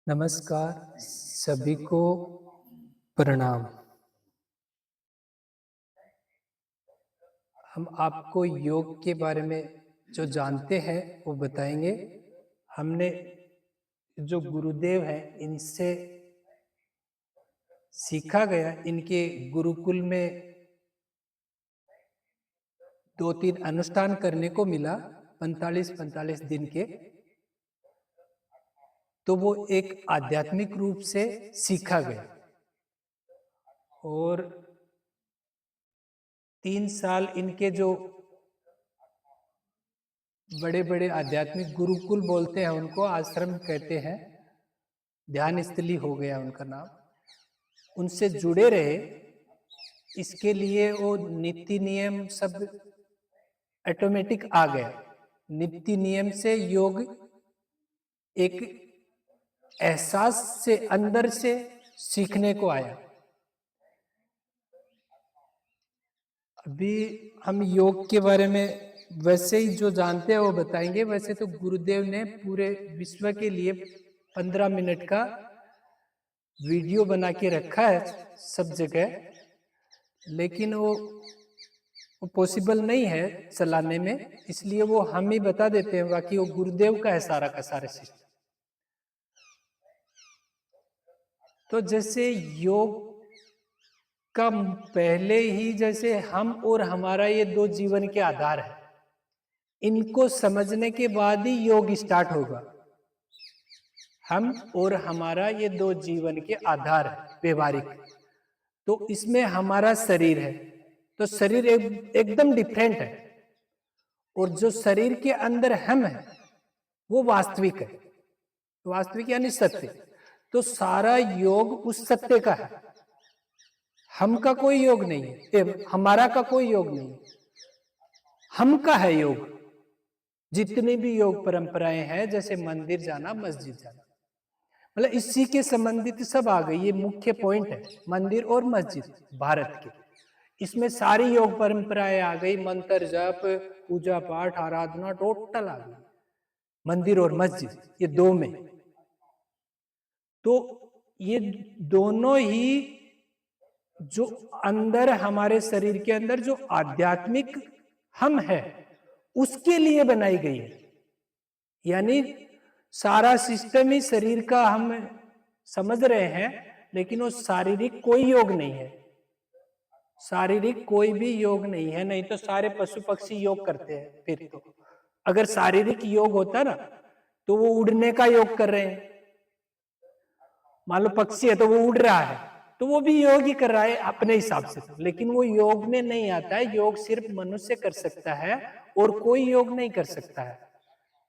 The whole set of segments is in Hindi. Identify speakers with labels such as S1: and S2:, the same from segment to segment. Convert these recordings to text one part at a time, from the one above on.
S1: नमस्कार, सभी को प्रणाम। हम आपको योग के बारे में जो जानते हैं वो बताएंगे। हमने जो गुरुदेव हैं इनसे सीखा गया, इनके गुरुकुल में 2-3 अनुष्ठान करने को मिला 45-45 दिन के। तो वो एक आध्यात्मिक रूप से सीखा गया और 3 साल इनके जो बड़े-बड़े आध्यात्मिक गुरुकुल बोलते हैं उनको, आश्रम कहते हैं, ध्यान स्थली हो गया उनका नाम। उनसे जुड़े रहे, इसके लिए वो नीति नियम सब ऑटोमेटिक आ गया। नीति नियम से योग एक एहसास से अंदर से सीखने को आया। अभी हम योग के बारे में वैसे ही जो जानते हैं वो बताएंगे। वैसे तो गुरुदेव ने पूरे विश्व के लिए 15 मिनट का वीडियो बना के रखा है सब जगह, लेकिन वो पॉसिबल नहीं है चलाने में, इसलिए वो हम ही बता देते हैं। बाकी वो गुरुदेव का है सारा का सारा सिस्टम। तो जैसे योग का पहले ही, जैसे हम और हमारा ये दो जीवन के आधार है, इनको समझने के बाद ही योग स्टार्ट होगा। हम और हमारा ये दो जीवन के आधार है व्यवहारिक। तो इसमें हमारा शरीर है, तो शरीर एकदम डिफरेंट है, और जो शरीर के अंदर हम है वो वास्तविक है। वास्तविक यानी सत्य। तो सारा योग उस सत्य का है, हम का कोई योग नहीं है, हमारा का कोई योग नहीं है, हम का है योग। जितनी भी योग परंपराएं हैं, जैसे मंदिर जाना, मस्जिद जाना, मतलब इसी के संबंधित सब आ गई। ये मुख्य पॉइंट है, मंदिर और मस्जिद भारत के, इसमें सारी योग परंपराएं आ गई। मंत्र जप, पूजा पाठ, आराधना टोटल आ गई मंदिर और मस्जिद, ये दो में। तो ये दोनों ही जो अंदर हमारे शरीर के अंदर जो आध्यात्मिक हम है उसके लिए बनाई गई है। यानी सारा सिस्टम ही शरीर का हम समझ रहे हैं, लेकिन वो शारीरिक कोई योग नहीं है। शारीरिक कोई भी योग नहीं है, नहीं तो सारे पशु पक्षी योग करते हैं। फिर तो अगर शारीरिक योग होता ना, तो वो उड़ने का योग कर रहे हैं। मान लो पक्षी है तो वो उड़ रहा है, तो वो भी योग ही कर रहा है अपने हिसाब से। तो लेकिन वो योग में नहीं आता है। योग सिर्फ मनुष्य कर सकता है और कोई योग नहीं कर सकता है।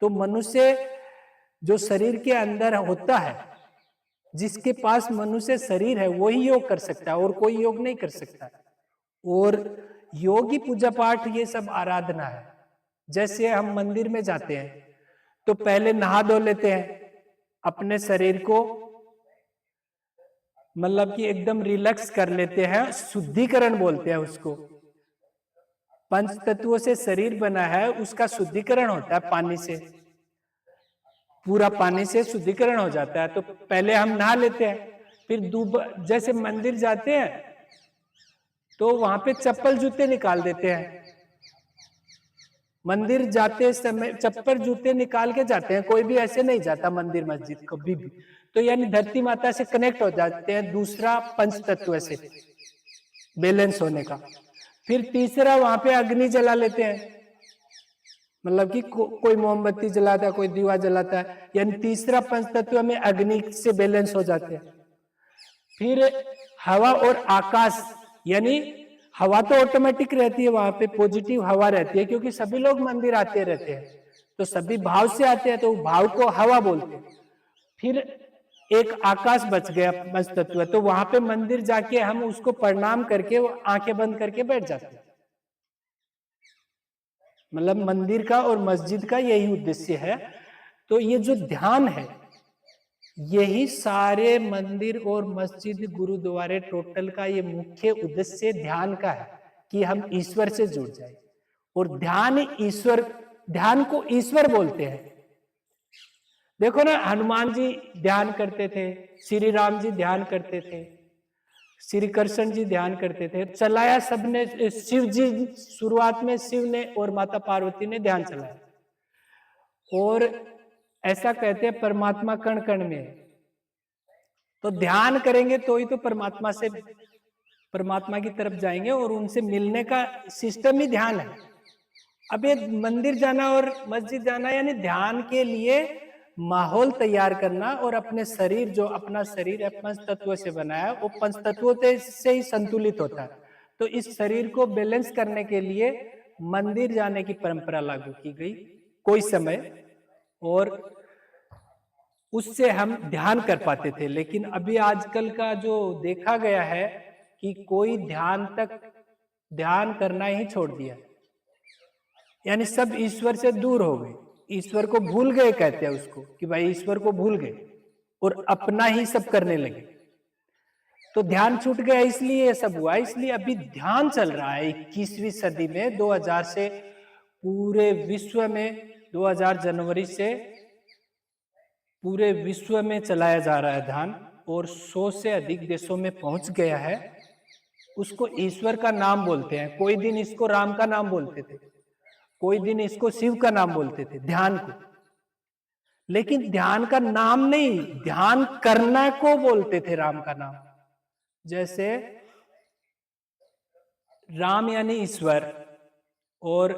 S1: तो मनुष्य जो शरीर के अंदर होता है, जिसके पास मनुष्य शरीर है, वही योग कर सकता है और कोई योग नहीं कर सकता है। और योगी पूजा पाठ ये सब आराधना है। जैसे हम मंदिर में जाते हैं तो पहले नहा धो लेते हैं अपने शरीर को, मतलब कि एकदम रिलैक्स कर लेते हैं, शुद्धिकरण बोलते हैं उसको। पंच तत्वों से शरीर बना है, उसका शुद्धिकरण होता है पानी से, पूरा पानी से शुद्धिकरण हो जाता है। तो पहले हम नहा लेते हैं, फिर जैसे मंदिर जाते हैं तो वहां पे चप्पल जूते निकाल देते हैं। मंदिर जाते समय चप्पल जूते निकाल के जाते हैं, कोई भी ऐसे नहीं जाता मंदिर मस्जिद कभी भी। तो यानी धरती माता से कनेक्ट हो जाते हैं, दूसरा पंच तत्व से बैलेंस होने का। फिर तीसरा वहां पे अग्नि जला लेते हैं, मतलब कि कोई मोमबत्ती जलाता है, कोई दीवा जलाता है, यानी तीसरा पंच तत्व में अग्नि से बैलेंस हो जाते हैं। फिर हवा और आकाश, यानी हवा तो ऑटोमेटिक रहती है, वहां पे पॉजिटिव हवा रहती है, क्योंकि सभी लोग मंदिर आते रहते हैं, तो सभी भाव से आते हैं, तो भाव को हवा बोलते हैं। फिर एक आकाश बच गया पंच तत्व, तो वहां पे मंदिर जाके हम उसको प्रणाम करके आंखें बंद करके बैठ जाते हैं। मतलब मंदिर का और मस्जिद का यही उद्देश्य है। तो ये जो ध्यान है, यही सारे मंदिर और मस्जिद, गुरुद्वारे टोटल का ये मुख्य उद्देश्य ध्यान का है, कि हम ईश्वर से जुड़ जाए। और ध्यान ईश्वर, ध्यान को ईश्वर बोलते हैं। देखो ना, हनुमान जी ध्यान करते थे, श्री राम जी ध्यान करते थे, श्री कृष्ण जी ध्यान करते थे, चलाया सबने। शिव जी शुरुआत में शिव ने और माता पार्वती ने ध्यान चलाया। और ऐसा कहते हैं परमात्मा कण कण में है। तो ध्यान करेंगे तो ही तो परमात्मा की तरफ जाएंगे, और उनसे मिलने का सिस्टम ही ध्यान है। अब ये मंदिर जाना और मस्जिद जाना यानी ध्यान के लिए माहौल तैयार करना, और अपने शरीर, जो अपना शरीर है पंच तत्व से बना है, वो पंच तत्वों से ही संतुलित होता है। तो इस शरीर को बैलेंस करने के लिए मंदिर जाने की परंपरा लागू की गई कोई समय, और उससे हम ध्यान कर पाते थे। लेकिन अभी आजकल का जो देखा गया है कि कोई ध्यान करना ही छोड़ दिया, यानी सब ईश्वर से दूर हो गए, ईश्वर को भूल गए, कहते हैं उसको कि भाई ईश्वर को भूल गए और अपना ही सब करने लगे। तो ध्यान छूट गया, इसलिए ये सब हुआ। इसलिए अभी ध्यान चल रहा है 21वीं सदी में, 2000 से पूरे विश्व में, 2000 जनवरी से पूरे विश्व में चलाया जा रहा है ध्यान, और 100 से अधिक देशों में पहुंच गया है। उसको ईश्वर का नाम बोलते हैं। कोई दिन इसको राम का नाम बोलते थे, कोई दिन इसको शिव का नाम बोलते थे, ध्यान को। लेकिन ध्यान का नाम नहीं, ध्यान करना को बोलते थे राम का नाम। जैसे राम यानी ईश्वर और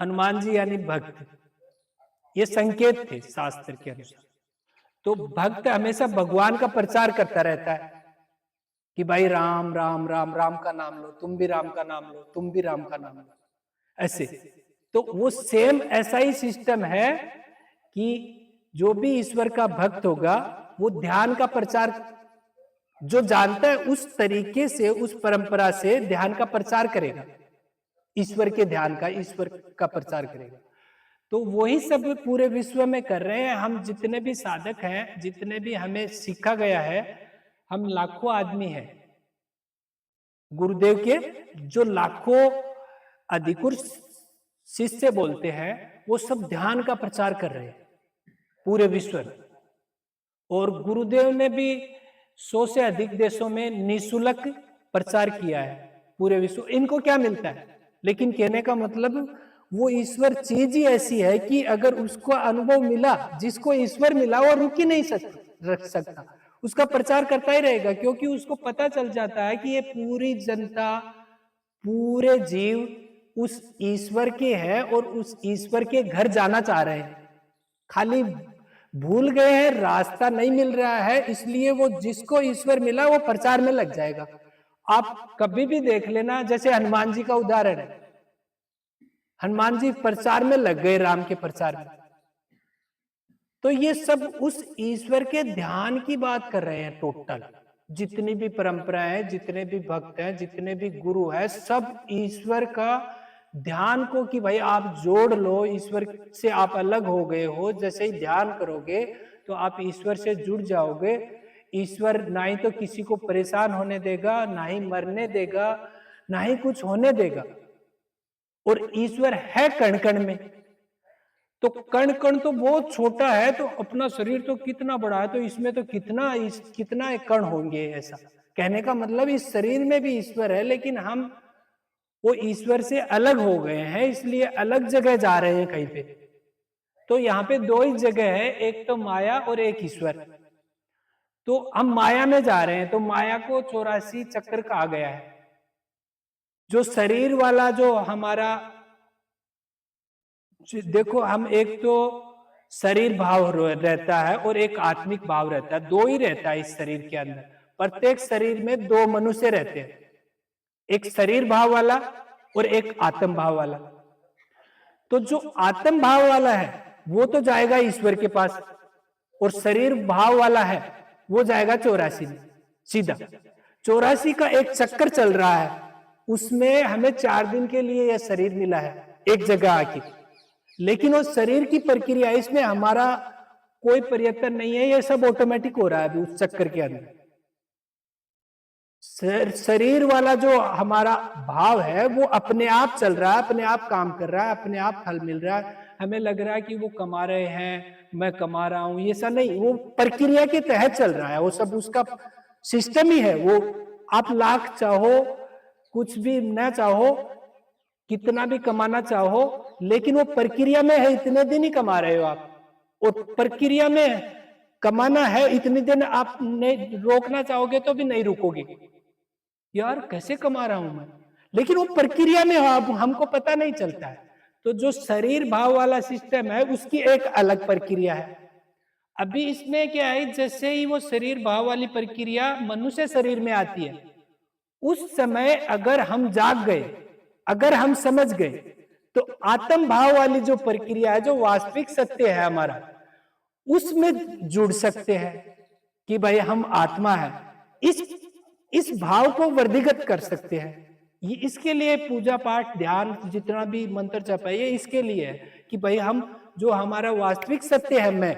S1: हनुमान जी यानी भक्त, ये संकेत थे शास्त्र के अनुसार। तो भक्त हमेशा भगवान का प्रचार करता रहता है कि भाई राम राम राम, राम का नाम लो, तुम भी राम का नाम लो, तुम भी राम का नाम लो, ऐसे। तो वो सेम ऐसा ही सिस्टम है कि जो भी ईश्वर का भक्त होगा वो ध्यान का प्रचार, जो जानता है उस तरीके से, उस परंपरा से ध्यान का प्रचार करेगा, ईश्वर के ध्यान का, ईश्वर का प्रचार करेगा। तो वही सब पूरे विश्व में कर रहे हैं। हम जितने भी साधक हैं, जितने भी हमें सीखा गया है, हम लाखों आदमी हैं गुरुदेव के, जो लाखों अधिकृत शिष्य बोलते हैं, वो सब ध्यान का प्रचार कर रहे हैं पूरे विश्व में। और गुरुदेव ने भी 100 से अधिक देशों में निःशुल्क प्रचार किया है पूरे विश्व। इनको क्या मिलता है, लेकिन कहने का मतलब वो ईश्वर चीज ही ऐसी है कि अगर उसको अनुभव मिला, जिसको ईश्वर मिला वो रुक ही नहीं सकता, उसका प्रचार करता ही रहेगा, क्योंकि उसको पता चल जाता है कि ये पूरी जनता, पूरे जीव उस ईश्वर के है और उस ईश्वर के घर जाना चाह रहे हैं, खाली भूल गए हैं, रास्ता नहीं मिल रहा है। इसलिए वो जिसको ईश्वर मिला वो प्रचार में लग जाएगा। आप कभी भी देख लेना, जैसे हनुमान जी का उदाहरण है, हनुमान जी प्रचार में लग गए, राम के प्रचार में। तो ये सब उस ईश्वर के ध्यान की बात कर रहे हैं टोटल। जितनी भी परंपराएं हैं, जितने भी भक्त हैं, जितने भी गुरु हैं, सब ईश्वर का ध्यान को, कि भाई आप जोड़ लो, ईश्वर से आप अलग हो गए हो, जैसे ही ध्यान करोगे तो आप ईश्वर से जुड़ जाओगे। ईश्वर ना ही तो किसी को परेशान होने देगा, ना ही मरने देगा, ना ही कुछ होने देगा। और ईश्वर है कण कण में। तो कण कण तो बहुत छोटा है, तो अपना शरीर तो कितना बड़ा है, तो इसमें तो कितना कण होंगे। ऐसा कहने का मतलब इस शरीर में भी ईश्वर है, लेकिन हम वो ईश्वर से अलग हो गए हैं, इसलिए अलग जगह जा रहे हैं कहीं पे। तो यहाँ पे दो ही जगह है, एक तो माया और एक ईश्वर। तो हम माया में जा रहे हैं, तो माया को 84 चक्र कहा गया है। जो शरीर वाला जो हमारा, देखो हम एक तो शरीर भाव रहता है और एक आत्मिक भाव रहता है, दो ही रहता है इस शरीर के अंदर। प्रत्येक शरीर में दो मनुष्य रहते हैं, एक शरीर भाव वाला और एक आत्म भाव वाला। तो जो आत्म भाव वाला है वो तो जाएगा ईश्वर के पास, और शरीर भाव वाला है वो जाएगा 84 में सीधा। 84 का एक चक्कर चल रहा है, उसमें हमें 4 दिन के लिए यह शरीर मिला है एक जगह आके। लेकिन वो शरीर की प्रक्रिया, इसमें हमारा कोई प्रयत्न नहीं है, ये सब ऑटोमेटिक हो रहा है अभी उस चक्कर के अंदर। शरीर वाला जो हमारा भाव है वो अपने आप चल रहा है, अपने आप काम कर रहा है, अपने आप फल मिल रहा है। हमें लग रहा है कि वो कमा रहे हैं, मैं कमा रहा हूं, ये ऐसा नहीं, वो प्रक्रिया के तहत चल रहा है, वो सब उसका सिस्टम ही है। वो आप लाख चाहो, कुछ भी ना चाहो, कितना भी कमाना चाहो, लेकिन वो प्रक्रिया में है, इतने दिन ही कमा रहे हो आप, और प्रक्रिया में कमाना है इतने दिन, आप नहीं रोकना चाहोगे तो भी नहीं रुकोगे, यार कैसे कमा रहा हूं मैं, लेकिन वो प्रक्रिया में हो, हमको पता नहीं चलता है। तो जो शरीर भाव वाला सिस्टम है उसकी एक अलग प्रक्रिया है। अभी इसमें क्या है, जैसे ही वो शरीर भाव वाली प्रक्रिया मनुष्य शरीर में आती है, उस समय अगर हम जाग गए, अगर हम समझ गए, तो आत्म भाव वाली जो प्रक्रिया है, जो वास्तविक सत्य है हमारा, उसमें जुड़ सकते हैं कि भाई हम आत्मा है। इस भाव को वर्धिगत कर सकते हैं। ये इसके लिए पूजा पाठ ध्यान जितना भी मंत्र जप है, ये इसके लिए है कि भाई हम जो हमारा वास्तविक सत्य है मैं,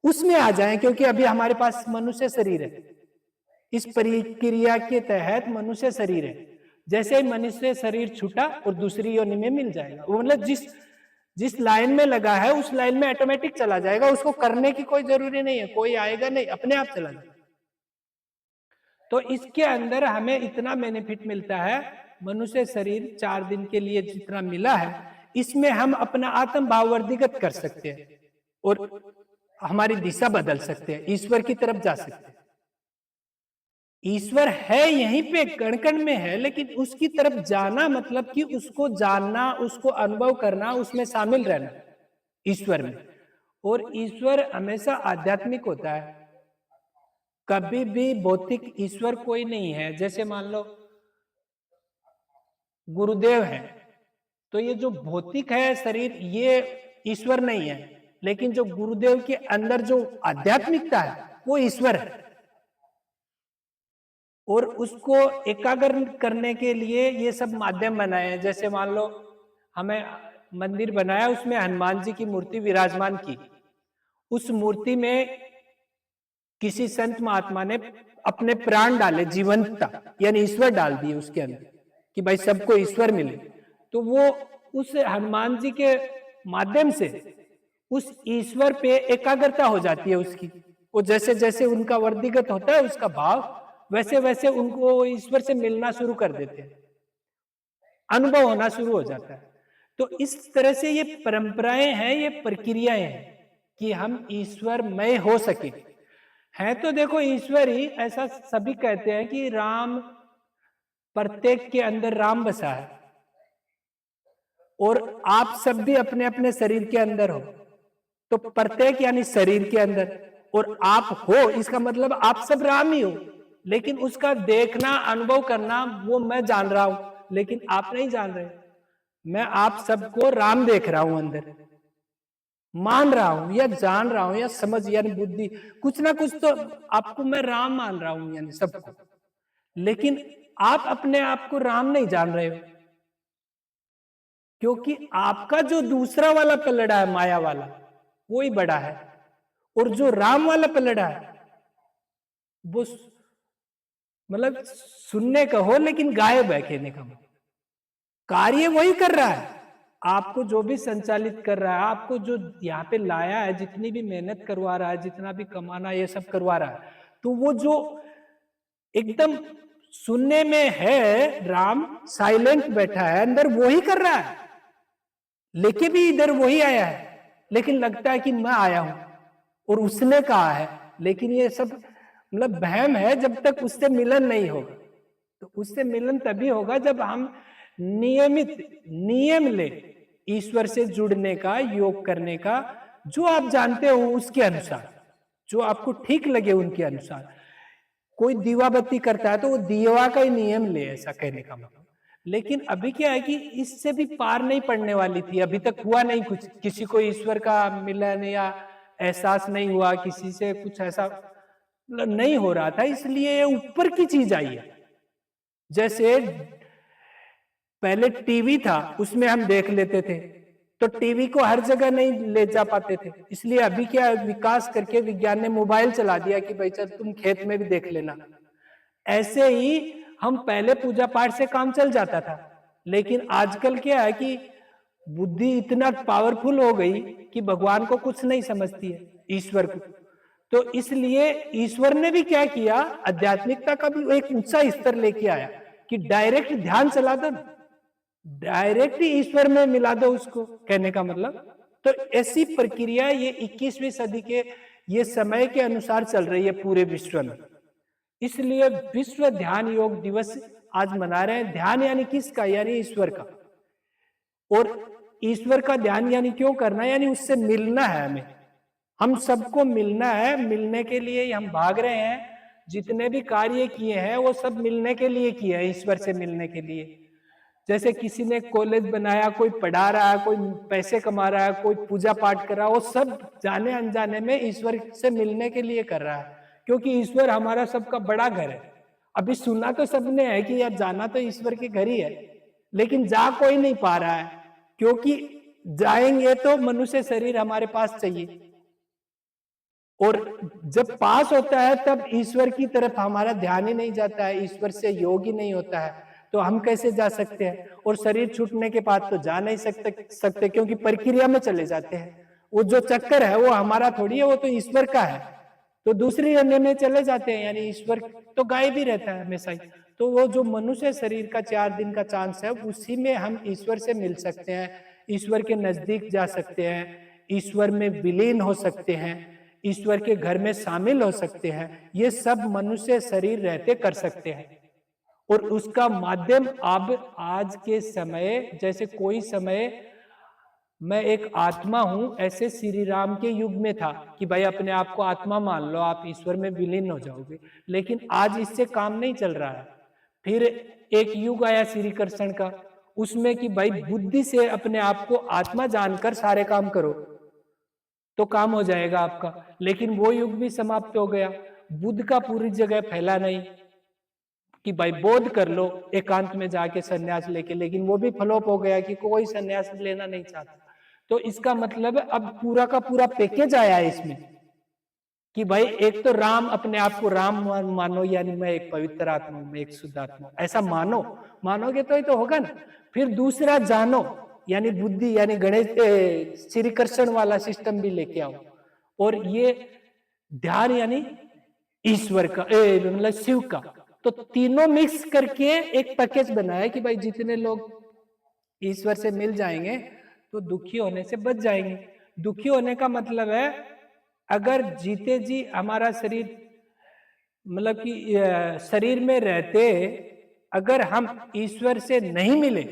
S1: उसमें आ जाएं, क्योंकि अभी हमारे पास मनुष्य शरीर है, इस प्रक्रिया के तहत मनुष्य शरीर है। जैसे ही मनुष्य शरीर छूटा और दूसरी योनि में मिल जाएगा, वो मतलब जिस लाइन में लगा है उस लाइन में ऑटोमेटिक चला जाएगा, उसको करने की कोई जरूरी नहीं है, कोई आएगा नहीं, अपने आप चला जाएगा। तो इसके अंदर हमें इतना बेनिफिट मिलता है, मनुष्य शरीर 4 दिन के लिए जितना मिला है, इसमें हम अपना आत्म भाव वर्धिगत कर सकते हैं और हमारी दिशा बदल सकते हैं, ईश्वर की तरफ जा सकते हैं। ईश्वर है यहीं पे कण कण में है, लेकिन उसकी तरफ जाना मतलब कि उसको जानना, उसको अनुभव करना, उसमें शामिल रहना ईश्वर में। और ईश्वर हमेशा आध्यात्मिक होता है, कभी भी भौतिक ईश्वर कोई नहीं है। जैसे मान लो गुरुदेव है, तो ये जो भौतिक है शरीर, ये ईश्वर नहीं है, लेकिन जो गुरुदेव के अंदर जो आध्यात्मिकता है वो ईश्वर है। और उसको एकाग्र करने के लिए ये सब माध्यम बनाए हैं। जैसे मान लो हमें मंदिर बनाया, उसमें हनुमान जी की मूर्ति विराजमान की, उस मूर्ति में किसी संत महात्मा ने अपने प्राण डाले, जीवंतता यानी ईश्वर डाल दिए उसके अंदर कि भाई सबको ईश्वर मिले। तो वो उस हनुमान जी के माध्यम से उस ईश्वर पे एकाग्रता हो जाती है उसकी। वो जैसे जैसे उनका वर्धिगत होता है उसका भाव, वैसे वैसे उनको ईश्वर से मिलना शुरू कर देते हैं, अनुभव होना शुरू हो जाता है। तो इस तरह से ये परंपराएं हैं, ये प्रक्रियाएं हैं कि हम ईश्वरमय हो सके। है तो देखो ईश्वर ही, ऐसा सभी कहते हैं कि राम, प्रत्येक के अंदर राम बसा है, और आप सब भी अपने अपने शरीर के अंदर हो। तो प्रत्येक यानी शरीर के अंदर, और आप हो, इसका मतलब आप सब राम ही हो। लेकिन उसका देखना, अनुभव करना, वो मैं जान रहा हूं, लेकिन आप नहीं जान रहे। मैं आप सबको राम देख रहा हूं, अंदर मान रहा हूं या जान रहा हूं या समझ यानी बुद्धि, कुछ ना कुछ तो आपको मैं राम मान रहा हूं यानी सबको, लेकिन आप अपने आप को राम नहीं जान रहे हो, क्योंकि आपका जो दूसरा वाला पलड़ा है माया वाला, वो ही बड़ा है, और जो राम वाला पलड़ा है वो मतलब सुनने का हो लेकिन गायब है, कहने का कार्य वही कर रहा है। आपको जो भी संचालित कर रहा है, आपको जो यहाँ पे लाया है, जितनी भी मेहनत करवा रहा है, जितना भी कमाना ये सब करवा रहा है, तो वो जो एकदम सुनने में है राम, साइलेंट बैठा है अंदर, वो ही कर रहा है, लेके भी इधर वही आया है, लेकिन लगता है कि मैं आया हूं और उसने कहा है। लेकिन ये सब मतलब वहम है, जब तक उससे मिलन नहीं होगा। तो उससे मिलन तभी होगा जब हम नियमित नियम ले ईश्वर से जुड़ने का, योग करने का, जो आप जानते हो उसके अनुसार, जो आपको ठीक लगे उनके अनुसार। कोई दीवा बत्ती करता है तो वो दीवा का ही नियम ले, ऐसा कहने का मतलब। लेकिन अभी क्या है कि इससे भी पार नहीं पड़ने वाली थी, अभी तक हुआ नहीं कुछ, किसी को ईश्वर का मिलन या एहसास नहीं हुआ, किसी से कुछ ऐसा नहीं हो रहा था, इसलिए ऊपर की चीज आई है। जैसे पहले टीवी था, उसमें हम देख लेते थे, तो टीवी को हर जगह नहीं ले जा पाते थे, इसलिए अभी क्या विकास करके विज्ञान ने मोबाइल चला दिया कि भाई चल तुम खेत में भी देख लेना। ऐसे ही हम पहले पूजा पाठ से काम चल जाता था, लेकिन आजकल क्या है कि बुद्धि इतना पावरफुल हो गई कि भगवान को कुछ नहीं समझती है, ईश्वर को। तो इसलिए ईश्वर ने भी क्या किया, आध्यात्मिकता का भी एक ऊंचा स्तर लेके आया कि डायरेक्ट ध्यान चला दो, डायरेक्ट ईश्वर में मिला दो उसको, कहने का मतलब। तो ऐसी प्रक्रिया ये 21वीं सदी के ये समय के अनुसार चल रही है पूरे विश्व में। इसलिए विश्व ध्यान योग दिवस आज मना रहे हैं। ध्यान यानी किसका, यानी ईश्वर का। और ईश्वर का ध्यान यानी क्यों करना, यानी उससे मिलना है हमें, हम सबको मिलना है। मिलने के लिए ही हम भाग रहे हैं। जितने भी कार्य किए हैं वो सब मिलने के लिए किए हैं, ईश्वर से मिलने के लिए। जैसे किसी ने कॉलेज बनाया, कोई पढ़ा रहा है, कोई पैसे कमा रहा है, कोई पूजा पाठ कर रहा है, वो सब जाने अनजाने में ईश्वर से मिलने के लिए कर रहा है, क्योंकि ईश्वर हमारा सबका बड़ा घर है। अभी सुना तो सबने है कि यार जाना तो ईश्वर के घर ही है, लेकिन जा कोई नहीं पा रहा है, क्योंकि जाएंगे तो मनुष्य शरीर हमारे पास चाहिए, और जब पास होता है तब ईश्वर की तरफ हमारा ध्यान ही नहीं जाता है, ईश्वर से योग ही नहीं होता है, तो हम कैसे जा सकते हैं। और शरीर छूटने के बाद तो जा नहीं सकते क्योंकि प्रक्रिया में चले जाते हैं। वो जो चक्कर है वो हमारा थोड़ी है, वो तो ईश्वर का है। तो दूसरी अन्य में चले जाते हैं, यानी ईश्वर तो गायब ही रहता है हमेशा ही। तो वो जो मनुष्य शरीर का 4 दिन का चांस है, उसी में हम ईश्वर से मिल सकते हैं, ईश्वर के नजदीक जा सकते हैं, ईश्वर में विलीन हो सकते हैं, ईश्वर के घर में शामिल हो सकते हैं। ये सब मनुष्य शरीर रहते कर सकते हैं। और उसका माध्यम अब आज के समय, जैसे कोई समय मैं एक आत्मा हूं, ऐसे श्री राम के युग में था कि भाई अपने आप को आत्मा मान लो, आप ईश्वर में विलीन हो जाओगे। लेकिन आज इससे काम नहीं चल रहा है। फिर एक युग आया श्री कृष्ण का, उसमें कि भाई बुद्धि से अपने आप को आत्मा जानकर सारे काम करो तो काम हो जाएगा आपका। लेकिन वो युग भी समाप्त हो गया। बुद्ध का पूरी जगह फैला नहीं कि भाई बोध कर लो एकांत में जाके सन्यास लेके, लेकिन वो भी फ्लॉप हो गया कि कोई सन्यास लेना नहीं चाहता। तो इसका मतलब अब पूरा का पूरा पैकेज आया है इसमें कि भाई एक तो राम, अपने आप को राम मानो, यानी मैं एक पवित्र आत्मा हूं, मैं एक शुद्ध आत्मा हूं, ऐसा मानोगे तो ही तो होगा ना। फिर दूसरा जानो, यानी बुद्धि, यानी गणेश श्री कृष्ण वाला सिस्टम भी लेके आओ। और ये ध्यान यानी ईश्वर का, मतलब शिव का। तो तीनों मिक्स करके एक पैकेज बनाया कि भाई जितने लोग ईश्वर से मिल जाएंगे तो दुखी होने से बच जाएंगे। दुखी होने का मतलब है, अगर जीते जी हमारा शरीर, मतलब कि शरीर में रहते अगर हम ईश्वर से नहीं मिले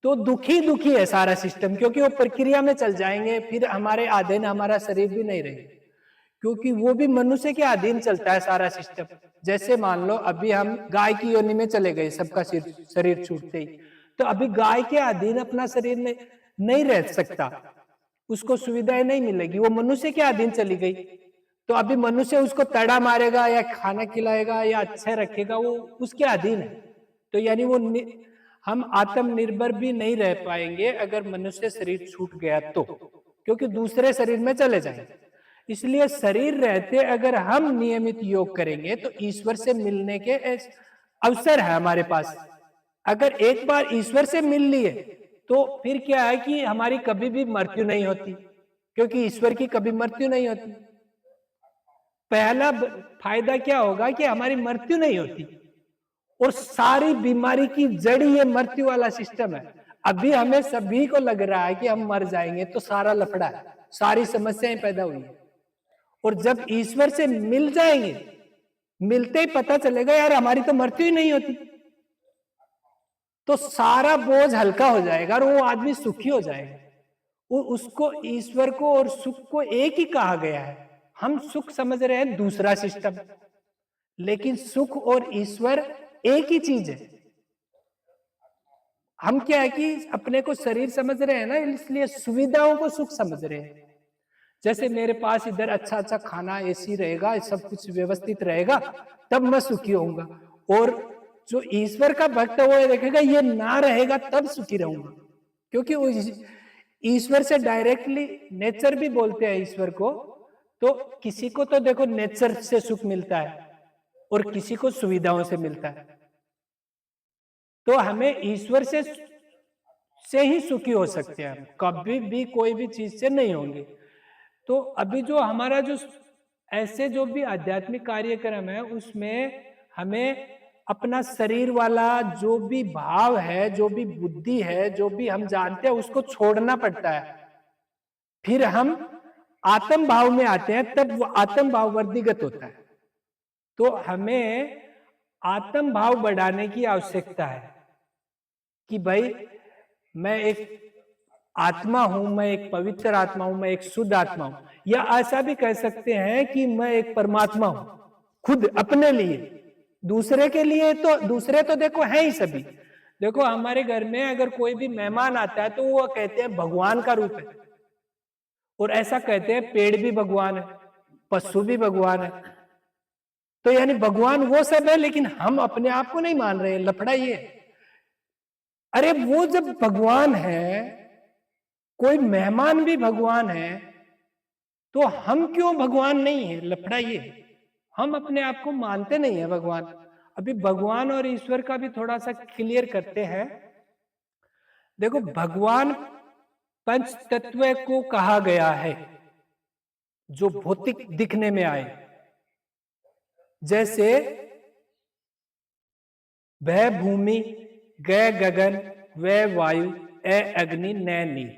S1: तो दुखी दुखी है सारा सिस्टम, क्योंकि वो प्रक्रिया में चल जाएंगे। फिर हमारे अधीन हमारा शरीर भी नहीं रहेगा, क्योंकि वो भी मनुष्य के अधीन चलता है सारा सिस्टम। जैसे मान लो अभी हम गाय की योनि में चले गए, सबका शरीर छूटते ही, तो अभी गाय के अधीन अपना शरीर में नहीं रह सकता, उसको सुविधाएं नहीं मिलेगी, वो मनुष्य के अधीन चली गई। तो अभी मनुष्य उसको तड़ा मारेगा या खाना खिलाएगा या अच्छा रखेगा, वो उसके अधीन है। तो यानी वो हम आत्मनिर्भर भी नहीं रह पाएंगे अगर मनुष्य शरीर छूट गया तो, क्योंकि दूसरे शरीर में चले जाएंगे। इसलिए शरीर रहते अगर हम नियमित योग करेंगे तो ईश्वर से मिलने के अवसर है हमारे पास। अगर एक बार ईश्वर से मिल लिए तो फिर क्या है कि हमारी कभी भी मृत्यु नहीं होती, क्योंकि ईश्वर की कभी मृत्यु नहीं होती। पहला फायदा क्या होगा कि हमारी मृत्यु नहीं होती, और सारी बीमारी की जड़ ये मृत्यु वाला सिस्टम है। अभी हमें सभी को लग रहा है कि हम मर जाएंगे, तो सारा लफड़ा है, सारी समस्याएं पैदा हुई है। और जब ईश्वर से मिल जाएंगे, मिलते ही पता चलेगा यार हमारी तो मृत्यु ही नहीं होती, तो सारा बोझ हल्का हो जाएगा और वो आदमी सुखी हो जाएगा। उसको, ईश्वर को और सुख को एक ही कहा गया है। हम सुख समझ रहे हैं दूसरा सिस्टम, लेकिन सुख और ईश्वर एक ही चीज है। हम क्या है कि अपने को शरीर समझ रहे हैं ना, इसलिए सुविधाओं को सुख समझ रहे हैं। जैसे मेरे पास इधर अच्छा अच्छा खाना, एसी रहेगा, सब कुछ व्यवस्थित रहेगा, तब मैं सुखी होऊंगा। और जो ईश्वर का भक्त है वो ये देखेगा ये ना रहेगा तब सुखी रहूंगा, क्योंकि वो ईश्वर से डायरेक्टली, नेचर भी बोलते हैं ईश्वर को। तो किसी को तो देखो नेचर से सुख मिलता है और किसी को सुविधाओं से मिलता है। तो हमें ईश्वर से से ही सुखी हो सकते हैं, हम कभी भी कोई भी चीज से नहीं होंगे। तो अभी जो हमारा जो ऐसे जो भी आध्यात्मिक कार्यक्रम है उसमें हमें अपना शरीर वाला जो भी भाव है, जो भी बुद्धि है, जो भी हम जानते हैं उसको छोड़ना पड़ता है। फिर हम आत्म भाव में आते हैं, तब वो आत्म भाव वर्धिगत होता है। तो हमें आत्म भाव बढ़ाने की आवश्यकता है कि भाई मैं एक आत्मा हूं, मैं एक पवित्र आत्मा हूं, मैं एक शुद्ध आत्मा हूं, या ऐसा भी कह सकते हैं कि मैं एक परमात्मा हूं खुद अपने लिए। दूसरे के लिए तो दूसरे तो देखो है ही सभी। देखो हमारे घर में अगर कोई भी मेहमान आता है तो वो कहते हैं भगवान का रूप है, और ऐसा कहते हैं पेड़ भी भगवान है, पशु भी भगवान है। तो यानी भगवान वो सब है, लेकिन हम अपने आप को नहीं मान रहे। लफड़ा ये, अरे वो जब भगवान है, कोई मेहमान भी भगवान है, तो हम क्यों भगवान नहीं है? लफड़ा ये, हम अपने आप को मानते नहीं है भगवान। अभी भगवान और ईश्वर का भी थोड़ा सा क्लियर करते हैं। देखो भगवान पंच तत्व को कहा गया है जो भौतिक दिखने में आए, जैसे वह भूमि, गए गगन, वह वायु, ए अग्नि, न नील,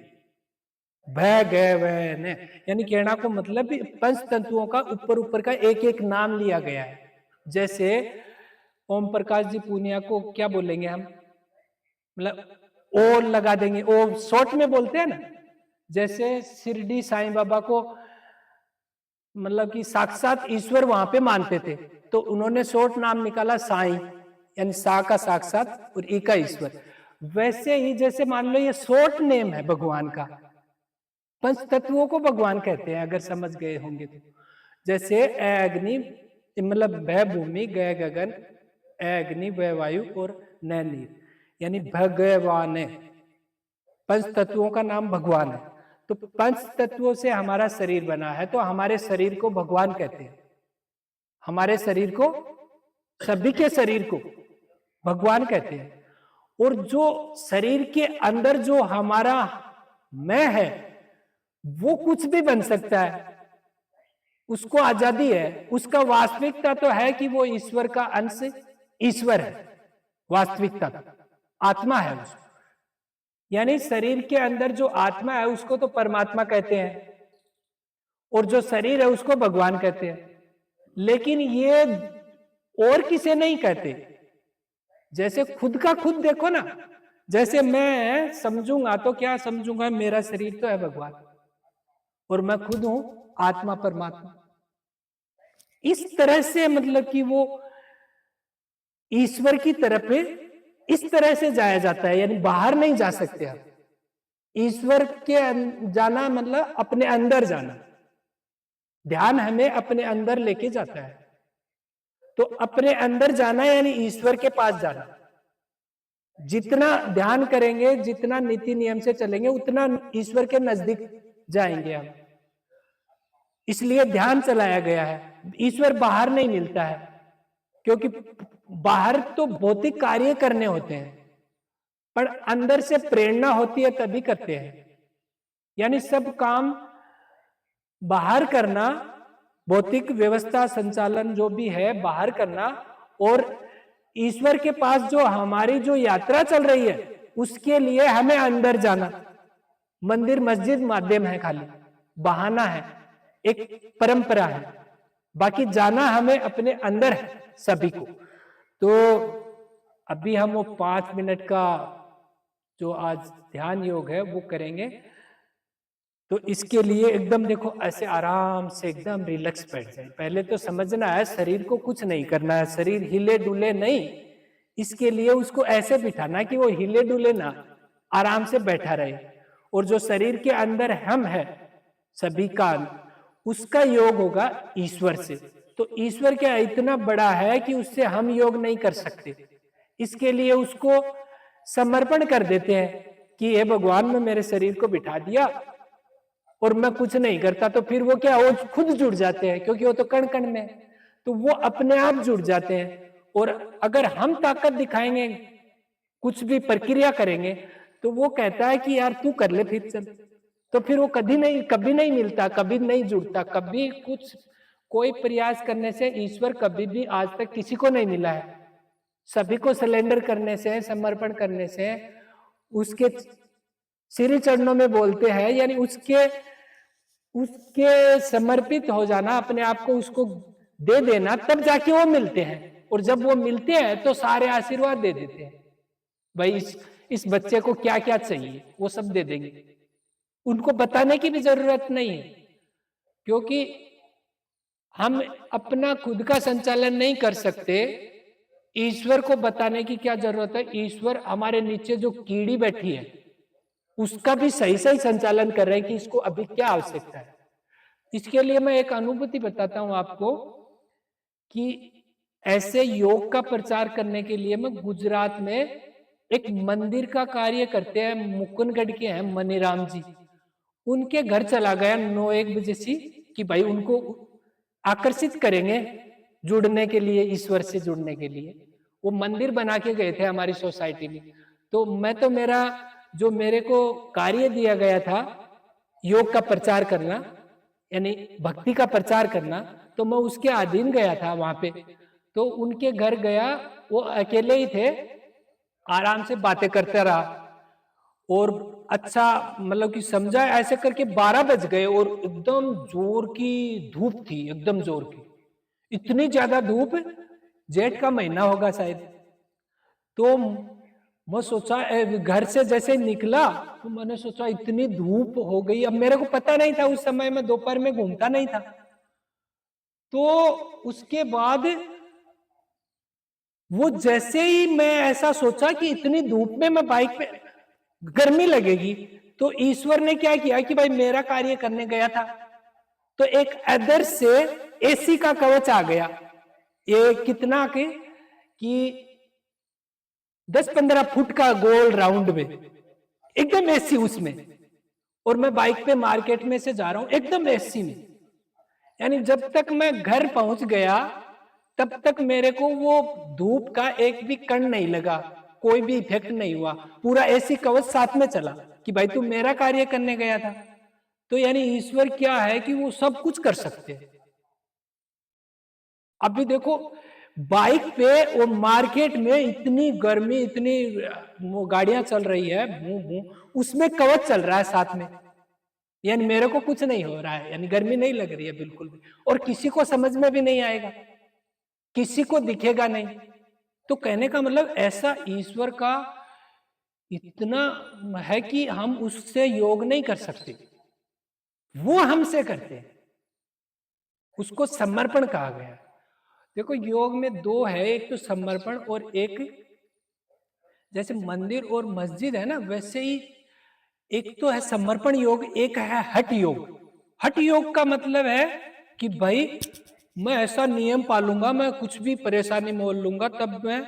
S1: भय गए वह ने। यानी कहना को मतलब भी पंच तत्वों का ऊपर ऊपर का एक एक नाम लिया गया है। जैसे ओम प्रकाश जी पूनिया को क्या बोलेंगे हम, मतलब ओ लगा देंगे, ओ शॉर्ट में बोलते हैं ना। जैसे शिरडी साईं बाबा को मतलब कि साक्षात ईश्वर वहां पे मानते थे, तो उन्होंने शॉर्ट नाम निकाला साईं, यानी सा का साक्षात और ई का ईश्वर। वैसे ही जैसे मान लो ये शॉर्ट नेम है भगवान का, पंच तत्वों को भगवान कहते हैं अगर समझ गए होंगे तो। जैसे अग्नि मतलब वह भूमि, गए गगन, अग्नि वह वायु और न नीर, यानी भगवान है। पंच तत्वों का नाम भगवान है। तो पंच तत्वों से हमारा शरीर बना है, तो हमारे शरीर को भगवान कहते हैं। हमारे शरीर को, सभी के शरीर को भगवान कहते हैं। और जो शरीर के अंदर जो हमारा मैं है, वो कुछ भी बन सकता है, उसको आजादी है। उसका वास्तविकता तो है कि वो ईश्वर का अंश, ईश्वर है वास्तविकता, आत्मा है उसको। यानी शरीर के अंदर जो आत्मा है उसको तो परमात्मा कहते हैं, और जो शरीर है उसको भगवान कहते हैं। लेकिन ये और किसे नहीं कहते। जैसे खुद का खुद देखो ना, जैसे मैं समझूंगा तो क्या समझूंगा, मेरा शरीर तो है भगवान और मैं खुद हूं आत्मा परमात्मा। इस तरह से मतलब कि वो ईश्वर की तरफ इस तरह से जाया जाता है, यानी बाहर नहीं जा सकते आप। ईश्वर के जाना मतलब अपने अंदर जाना। ध्यान हमें अपने अंदर लेके जाता है, तो अपने अंदर जाना यानी ईश्वर के पास जाना। जितना ध्यान करेंगे, जितना नीति नियम से चलेंगे, उतना ईश्वर के नजदीक जाएंगे हम। इसलिए ध्यान चलाया गया है। ईश्वर बाहर नहीं मिलता है, क्योंकि बाहर तो भौतिक कार्य करने होते हैं, पर अंदर से प्रेरणा होती है तभी करते हैं। यानी सब काम बाहर करना, भौतिक व्यवस्था संचालन जो भी है बाहर करना, और ईश्वर के पास जो हमारी जो यात्रा चल रही है उसके लिए हमें अंदर जाना। मंदिर मस्जिद माध्यम है, खाली बहाना है, एक परंपरा है, बाकी जाना हमें अपने अंदर है सभी को। तो अभी हम वो 5 मिनट का जो आज ध्यान योग है वो करेंगे। तो इसके लिए एकदम देखो ऐसे आराम से एकदम रिलैक्स बैठ जाए। पहले तो समझना है शरीर को कुछ नहीं करना है, शरीर हिले डुले नहीं। इसके लिए उसको ऐसे बिठाना कि वो हिले डुले ना, आराम से बैठा रहे। और जो शरीर के अंदर हम है सभी का, उसका योग होगा ईश्वर से। तो ईश्वर क्या इतना बड़ा है कि उससे हम योग नहीं कर सकते। इसके लिए उसको समर्पण कर देते हैं कि हे भगवान, मैं मेरे शरीर को बिठा दिया और मैं कुछ नहीं करता। तो फिर वो क्या, वो खुद जुड़ जाते हैं, क्योंकि वो तो कण कण में, तो वो अपने आप जुड़ जाते हैं। और अगर हम ताकत दिखाएंगे, कुछ भी प्रक्रिया करेंगे, तो वो कहता है कि यार तू कर ले फिर चल। तो फिर वो कभी नहीं मिलता, कभी नहीं जुड़ता, कभी कुछ कोई प्रयास करने से ईश्वर कभी भी आज तक किसी को नहीं मिला है। सभी को सरेंडर करने से, समर्पण करने से, उसके श्री चरणों में बोलते हैं, यानी उसके उसके समर्पित हो जाना, अपने आप को उसको दे देना, तब जाके वो मिलते हैं। और जब वो मिलते हैं तो सारे आशीर्वाद दे देते हैं। भाई इस बच्चे को क्या क्या चाहिए वो सब दे देंगे। उनको बताने की भी जरूरत नहीं है, क्योंकि हम अपना खुद का संचालन नहीं कर सकते। ईश्वर को बताने की क्या जरूरत है। ईश्वर हमारे नीचे जो कीड़ी बैठी है उसका भी सही सही संचालन कर रहे हैं कि इसको अभी क्या आवश्यकता है। इसके लिए मैं एक अनुभूति बताता हूं आपको कि ऐसे योग का प्रचार करने के लिए मैं गुजरात में एक मंदिर का कार्य करते हैं, मुकुंदगढ़ के हैं मनीराम जी, उनके घर चला गया 9-1 बजे से कि भाई उनको आकर्षित करेंगे जुड़ने के लिए, ईश्वर से जुड़ने के लिए। वो मंदिर बना के गए थे हमारी सोसाइटी में। तो मैं तो मेरे को कार्य दिया गया था योग का प्रचार करना, यानी भक्ति का प्रचार करना, तो मैं उसके अधीन गया था वहां पे। तो उनके घर गया, वो अकेले ही थे, आराम से बातें करते रहा और अच्छा मतलब कि समझा। ऐसे करके 12 बज गए और एकदम जोर की धूप थी, एकदम जोर की, इतनी ज्यादा धूप, जेठ का महीना होगा शायद। तो मैं सोचा घर से जैसे निकला तो मैंने सोचा इतनी धूप हो गई। अब मेरे को पता नहीं था, उस समय मैं दोपहर में घूमता नहीं था। तो उसके बाद वो जैसे ही मैं ऐसा सोचा कि इतनी धूप में मैं बाइक पे, गर्मी लगेगी, तो ईश्वर ने क्या किया कि भाई मेरा कार्य करने गया था तो एक अदर से एसी का कवच आ गया। ये कितना के कि 10-15 फुट का गोल राउंड में एकदम एसी उसमें, और मैं बाइक पे मार्केट में से जा रहा हूं एकदम एसी में। यानी जब तक मैं घर पहुंच गया तब तक मेरे को वो धूप का एक भी कण नहीं लगा, कोई भी इफेक्ट नहीं हुआ। पूरा एसी कवच साथ में चला कि भाई तू मेरा कार्य करने गया था। तो यानी ईश्वर क्या है कि वो सब कुछ कर सकते हैं। अभी देखो बाइक पे और मार्केट में इतनी गर्मी, इतनी गाड़ियां चल रही है, उसमें कवच चल रहा है साथ में, यानी मेरे को कुछ नहीं हो रहा है, यानी गर्मी नहीं लग रही है बिल्कुल भी, और किसी को समझ में भी नहीं आएगा, किसी को दिखेगा नहीं। तो कहने का मतलब ऐसा ईश्वर का इतना है कि हम उससे योग नहीं कर सकते, वो हमसे करते हैं। उसको समर्पण कहा गया। देखो योग में दो है, एक तो समर्पण और एक, जैसे मंदिर और मस्जिद है ना, वैसे ही एक तो है समर्पण योग, एक है हठ योग। हठ योग का मतलब है कि भाई मैं ऐसा नियम पालूंगा, मैं कुछ भी परेशानी मोल लूंगा तब मैं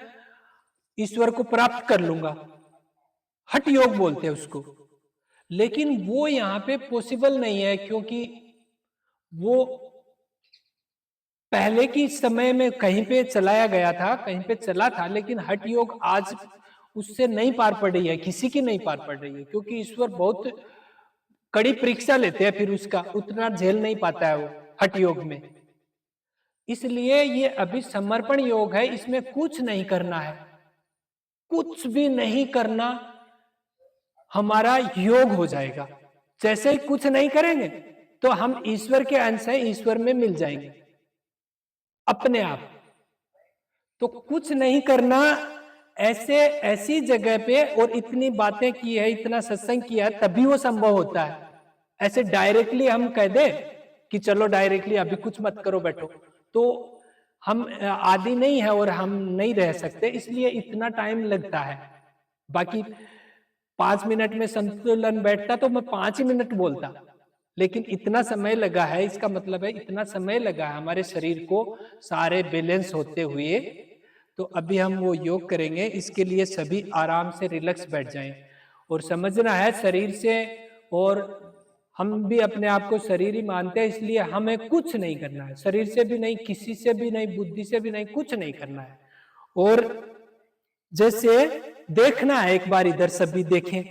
S1: ईश्वर को प्राप्त कर लूंगा, हठ योग बोलते हैं उसको। लेकिन वो यहाँ पे पॉसिबल नहीं है, क्योंकि वो पहले की समय में कहीं पे चलाया गया था, कहीं पे चला था, लेकिन हठ योग आज उससे नहीं पार पड़ रही है, किसी की नहीं पार पड़ रही है, क्योंकि ईश्वर बहुत कड़ी परीक्षा लेते हैं, फिर उसका उतना झेल नहीं पाता है वो हठ योग में। इसलिए ये अभी समर्पण योग है, इसमें कुछ नहीं करना है, कुछ भी नहीं करना, हमारा योग हो जाएगा। जैसे ही कुछ नहीं करेंगे तो हम ईश्वर के अंश हैं, ईश्वर में मिल जाएंगे अपने आप। तो कुछ नहीं करना, ऐसी जगह पे, और इतनी बातें की है, इतना सत्संग किया है, तभी वो संभव होता है। ऐसे डायरेक्टली हम कह दे कि चलो डायरेक्टली अभी कुछ मत करो बैठो, तो हम आदि नहीं है और हम नहीं रह सकते, इसलिए इतना टाइम लगता है। बाकी 5 मिनट में संतुलन बैठता तो मैं 5 ही मिनट बोलता, लेकिन इतना समय लगा है, इसका मतलब है इतना समय लगा है हमारे शरीर को सारे बैलेंस होते हुए। तो अभी हम वो योग करेंगे, इसके लिए सभी आराम से रिलैक्स बैठ जाएं और समझना है शरीर से, और हम भी अपने आप को शरीर ही मानते हैं, इसलिए हमें कुछ नहीं करना है, शरीर से भी नहीं, किसी से भी नहीं, बुद्धि से भी नहीं, कुछ नहीं करना है। और जैसे देखना है, एक बार इधर सभी देखें,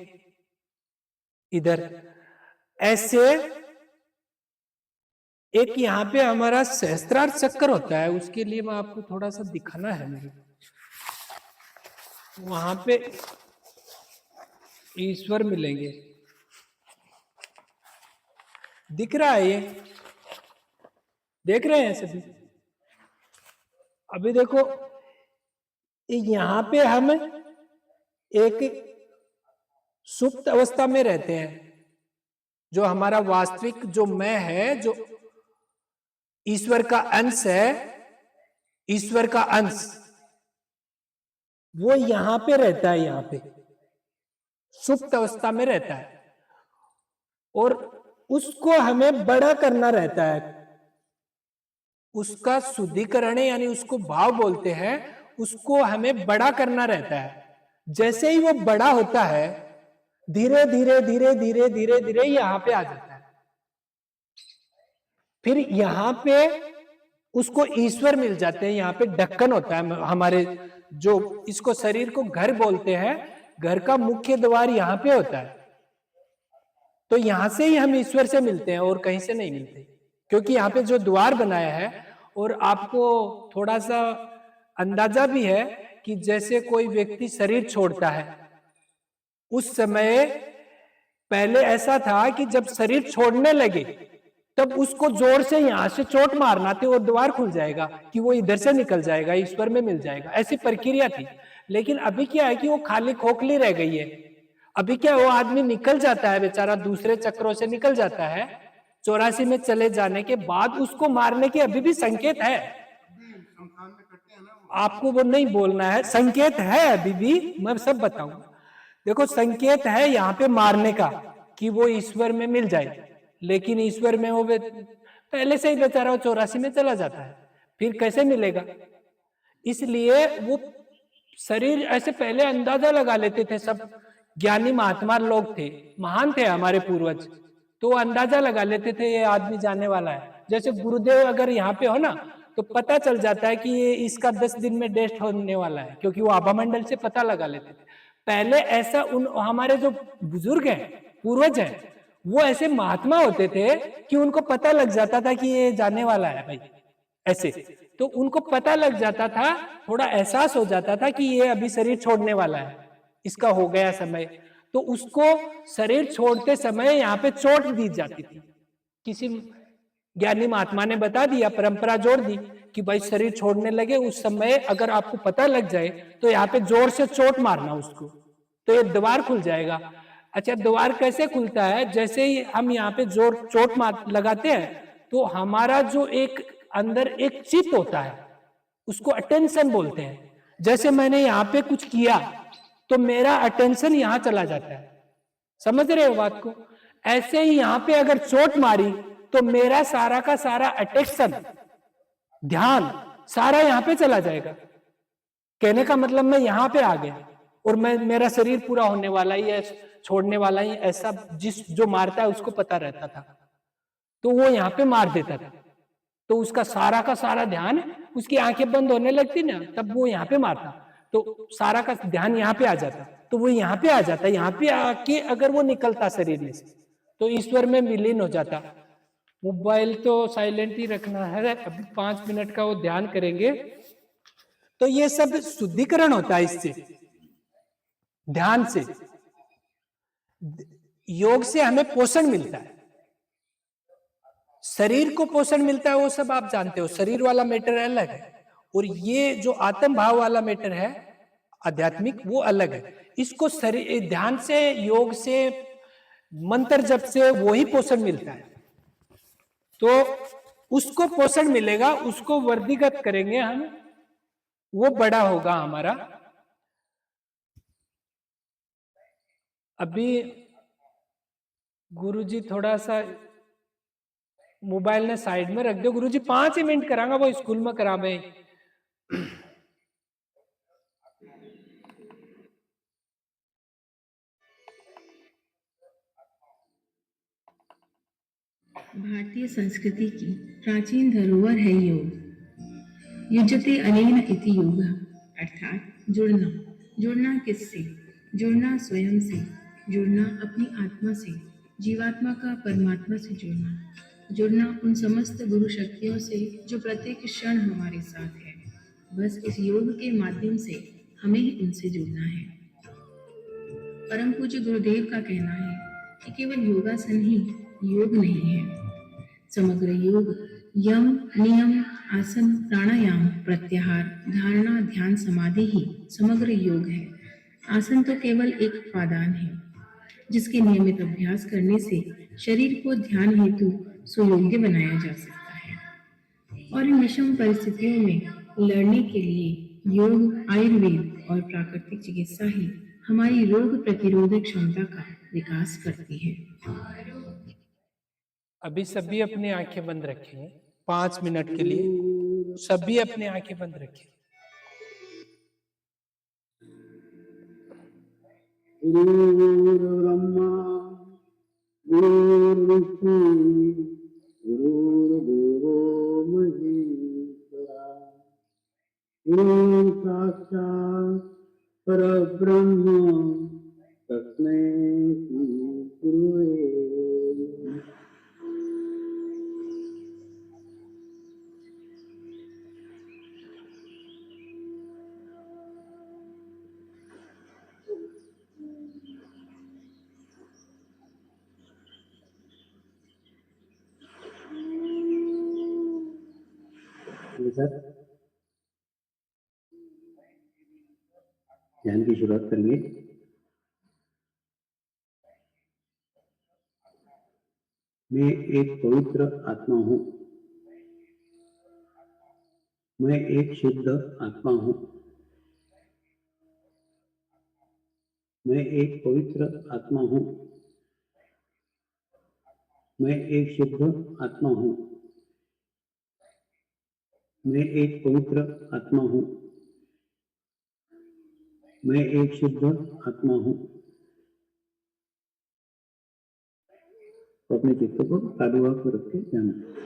S1: इधर ऐसे एक यहाँ पे हमारा सहस्त्रार चक्कर होता है, उसके लिए मैं आपको थोड़ा सा दिखाना है मेरे को। वहां पे ईश्वर मिलेंगे, दिख रहा है ये, देख रहे हैं सभी? अभी देखो यहाँ पे हम एक सुप्त अवस्था में रहते हैं, जो हमारा वास्तविक जो मैं है, जो ईश्वर का अंश है, ईश्वर का अंश वो यहां पे रहता है, यहां पे सुप्त अवस्था में रहता है, और उसको हमें बड़ा करना रहता है। उसका शुद्धिकरण यानी उसको भाव बोलते हैं, उसको हमें बड़ा करना रहता है। जैसे ही वो बड़ा होता है, धीरे धीरे धीरे धीरे धीरे धीरे यहां पे आ जाता है। फिर यहां पे उसको ईश्वर मिल जाते हैं। यहाँ पे ढक्कन होता है हमारे, जो इसको शरीर को घर बोलते हैं, घर का मुख्य द्वार यहाँ पे होता है। तो यहां से ही हम ईश्वर से मिलते हैं और कहीं से नहीं मिलते, क्योंकि यहाँ पे जो द्वार बनाया है। और आपको थोड़ा सा अंदाजा भी है कि जैसे कोई व्यक्ति शरीर छोड़ता है, उस समय पहले ऐसा था कि जब शरीर छोड़ने लगे तब उसको जोर से यहां से चोट मारना थी और द्वार खुल जाएगा कि वो इधर से निकल जाएगा, ईश्वर में मिल जाएगा, ऐसी प्रक्रिया थी। लेकिन अभी क्या है कि वो खाली खोखली रह गई है। अभी क्या, वो आदमी निकल जाता है बेचारा, दूसरे चक्रों से निकल जाता है, 84 में चले जाने के बाद उसको मारने के अभी भी संकेत है। आपको वो नहीं बोलना है, संकेत है अभी भी, मैं सब बताऊंगा। देखो संकेत है यहाँ पे मारने का कि वो ईश्वर में मिल जाए, लेकिन ईश्वर में वो पहले से ही बेचारा वो 84 में चला जाता है, फिर कैसे मिलेगा? इसलिए वो शरीर ऐसे पहले अंदाजा लगा लेते थे सब ज्ञानी महात्मा लोग थे, महान थे हमारे पूर्वज, तो अंदाजा लगा लेते थे ये आदमी जाने वाला है। जैसे गुरुदेव अगर यहाँ पे हो ना, तो पता चल जाता है कि ये इसका 10 दिन में डेथ होने वाला है, क्योंकि वो आभा मंडल से पता लगा लेते थे पहले। ऐसा उन हमारे जो बुजुर्ग हैं, पूर्वज हैं, वो ऐसे महात्मा होते थे कि उनको पता लग जाता था कि ये जाने वाला है भाई, ऐसे। तो उनको पता लग जाता था, थोड़ा एहसास हो जाता था कि ये अभी शरीर छोड़ने वाला है, इसका हो गया समय। तो उसको शरीर छोड़ते समय यहाँ पे चोट दी जाती थी। किसी ज्ञानी महात्मा ने बता दिया, परंपरा जोड़ दी कि भाई शरीर छोड़ने लगे उस समय अगर आपको पता लग जाए तो यहाँ पे जोर से चोट मारना उसको, तो ये द्वार खुल जाएगा। अच्छा, द्वार कैसे खुलता है? जैसे ही हम यहाँ पे जोर चोट मार लगाते हैं तो हमारा जो एक अंदर एक चित्त होता है, उसको अटेंशन बोलते हैं। जैसे मैंने यहाँ पे कुछ किया तो मेरा अटेंशन यहाँ चला जाता है, समझ रहे हो बात को? ऐसे ही यहाँ पे अगर चोट मारी तो मेरा सारा का सारा अटेंशन, ध्यान सारा यहाँ पे चला जाएगा। कहने का मतलब मैं यहाँ पे आ गया और मैं, मेरा शरीर पूरा होने वाला ही है, छोड़ने वाला ही, ऐसा जिस जो मारता है उसको पता रहता था, तो वो यहाँ पे मार देता था। तो उसका सारा का सारा ध्यान, उसकी आंखें बंद होने लगती ना, तब वो यहाँ पे मारता, तो सारा का ध्यान यहाँ पे आ जाता, तो वो यहाँ पे आ जाता। यहाँ पे आके अगर वो निकलता शरीर में से तो ईश्वर में विलीन हो जाता। मोबाइल तो साइलेंट ही रखना है, अभी 5 मिनट का वो ध्यान करेंगे। तो ये सब शुद्धिकरण होता है इससे, ध्यान से। योग से हमें पोषण मिलता है, शरीर को पोषण मिलता है, वो सब आप जानते हो, शरीर वाला मैटर अलग है, और ये जो आत्म भाव वाला मैटर है आध्यात्मिक, वो अलग है। इसको शरीर ध्यान से, योग से, मंत्र जप से वो ही पोषण मिलता है। तो उसको पोषण मिलेगा, उसको वर्धिगत करेंगे हम, वो बड़ा होगा हमारा। अभी गुरुजी थोड़ा सा मोबाइल ने साइड में रख दो गुरुजी, 5 ही मिनट करांगा, वो स्कूल में करावे।
S2: भारतीय संस्कृति की प्राचीन धरोहर है योग। युज्यते अनेन इति योगः, अर्थात जुड़ना। जुड़ना किससे? जुड़ना स्वयं से। जुड़ना अपनी आत्मा से, जीवात्मा का परमात्मा से जुड़ना उन समस्त गुरु शक्तियों से जो प्रत्येक क्षण हमारे साथ है। बस इस योग के माध्यम से हमें ही उनसे जुड़ना है। परम पूज्य गुरुदेव का कहना है कि केवल योगासन ही योग नहीं है। समग्र योग यम, नियम, आसन, प्राणायाम, प्रत्याहार, धारणा, ध्यान, समाधि ही समग्र योग है। आसन तो केवल एक उपादान है जिसके नियमित अभ्यास करने से शरीर को ध्यान हेतु सुयोग्य बनाया जा सकता है और इन विषम परिस्थितियों में लड़ने के लिए योग, आयुर्वेद और प्राकृतिक चिकित्सा ही हमारी रोग प्रतिरोधक क्षमता का विकास करती है।
S1: अभी सभी अपनी आंखें बंद रखेंगे 5 मिनट के लिए। सभी अपनी आंखें बंद रखें।
S3: गुरुर्ब्रह्मा गुरुर्विष्णु गुरुर्देवो महेश्वरा गुरु साक्षात् परब्रह्म तस्मै श्री गुरुवे नमः। सर ध्यान की शुरुआत करेंगे। मैं एक पवित्र आत्मा हूँ। मैं एक शुद्ध आत्मा हूँ। मैं एक पवित्र आत्मा हूँ। मैं एक शुद्ध आत्मा हूँ। मैं एक पवित्र आत्मा हूँ। मैं एक शुद्ध आत्मा हूँ। तो अपने चित्त को तालुआ को रख के ध्यान करें।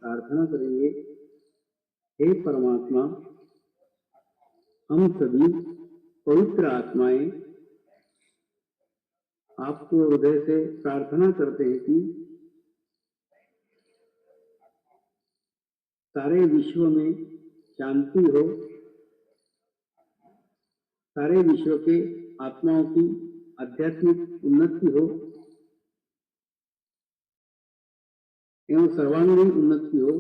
S3: प्रार्थना करेंगे, हे परमात्मा, हम सभी पवित्र आत्माएं आपको हृदय से प्रार्थना करते हैं कि सारे विश्व में शांति हो, सारे विश्व के आत्माओं की आध्यात्मिक उन्नति हो एवं सर्वांगीण उन्नति हो।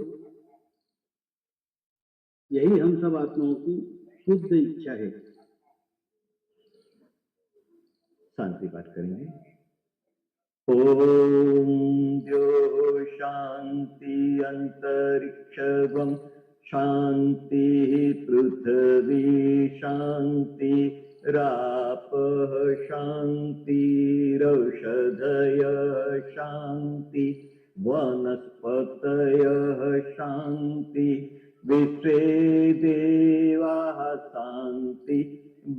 S3: यही हम सब आत्माओं की शुद्ध इच्छा है। शांति पाठ करेंगे। ओम द्यो शांति अंतरिक्षं शांति पृथ्वी शांति रापः शांति रौषधय शांति वनस्पतयः शांति विश्वे देवाः शांति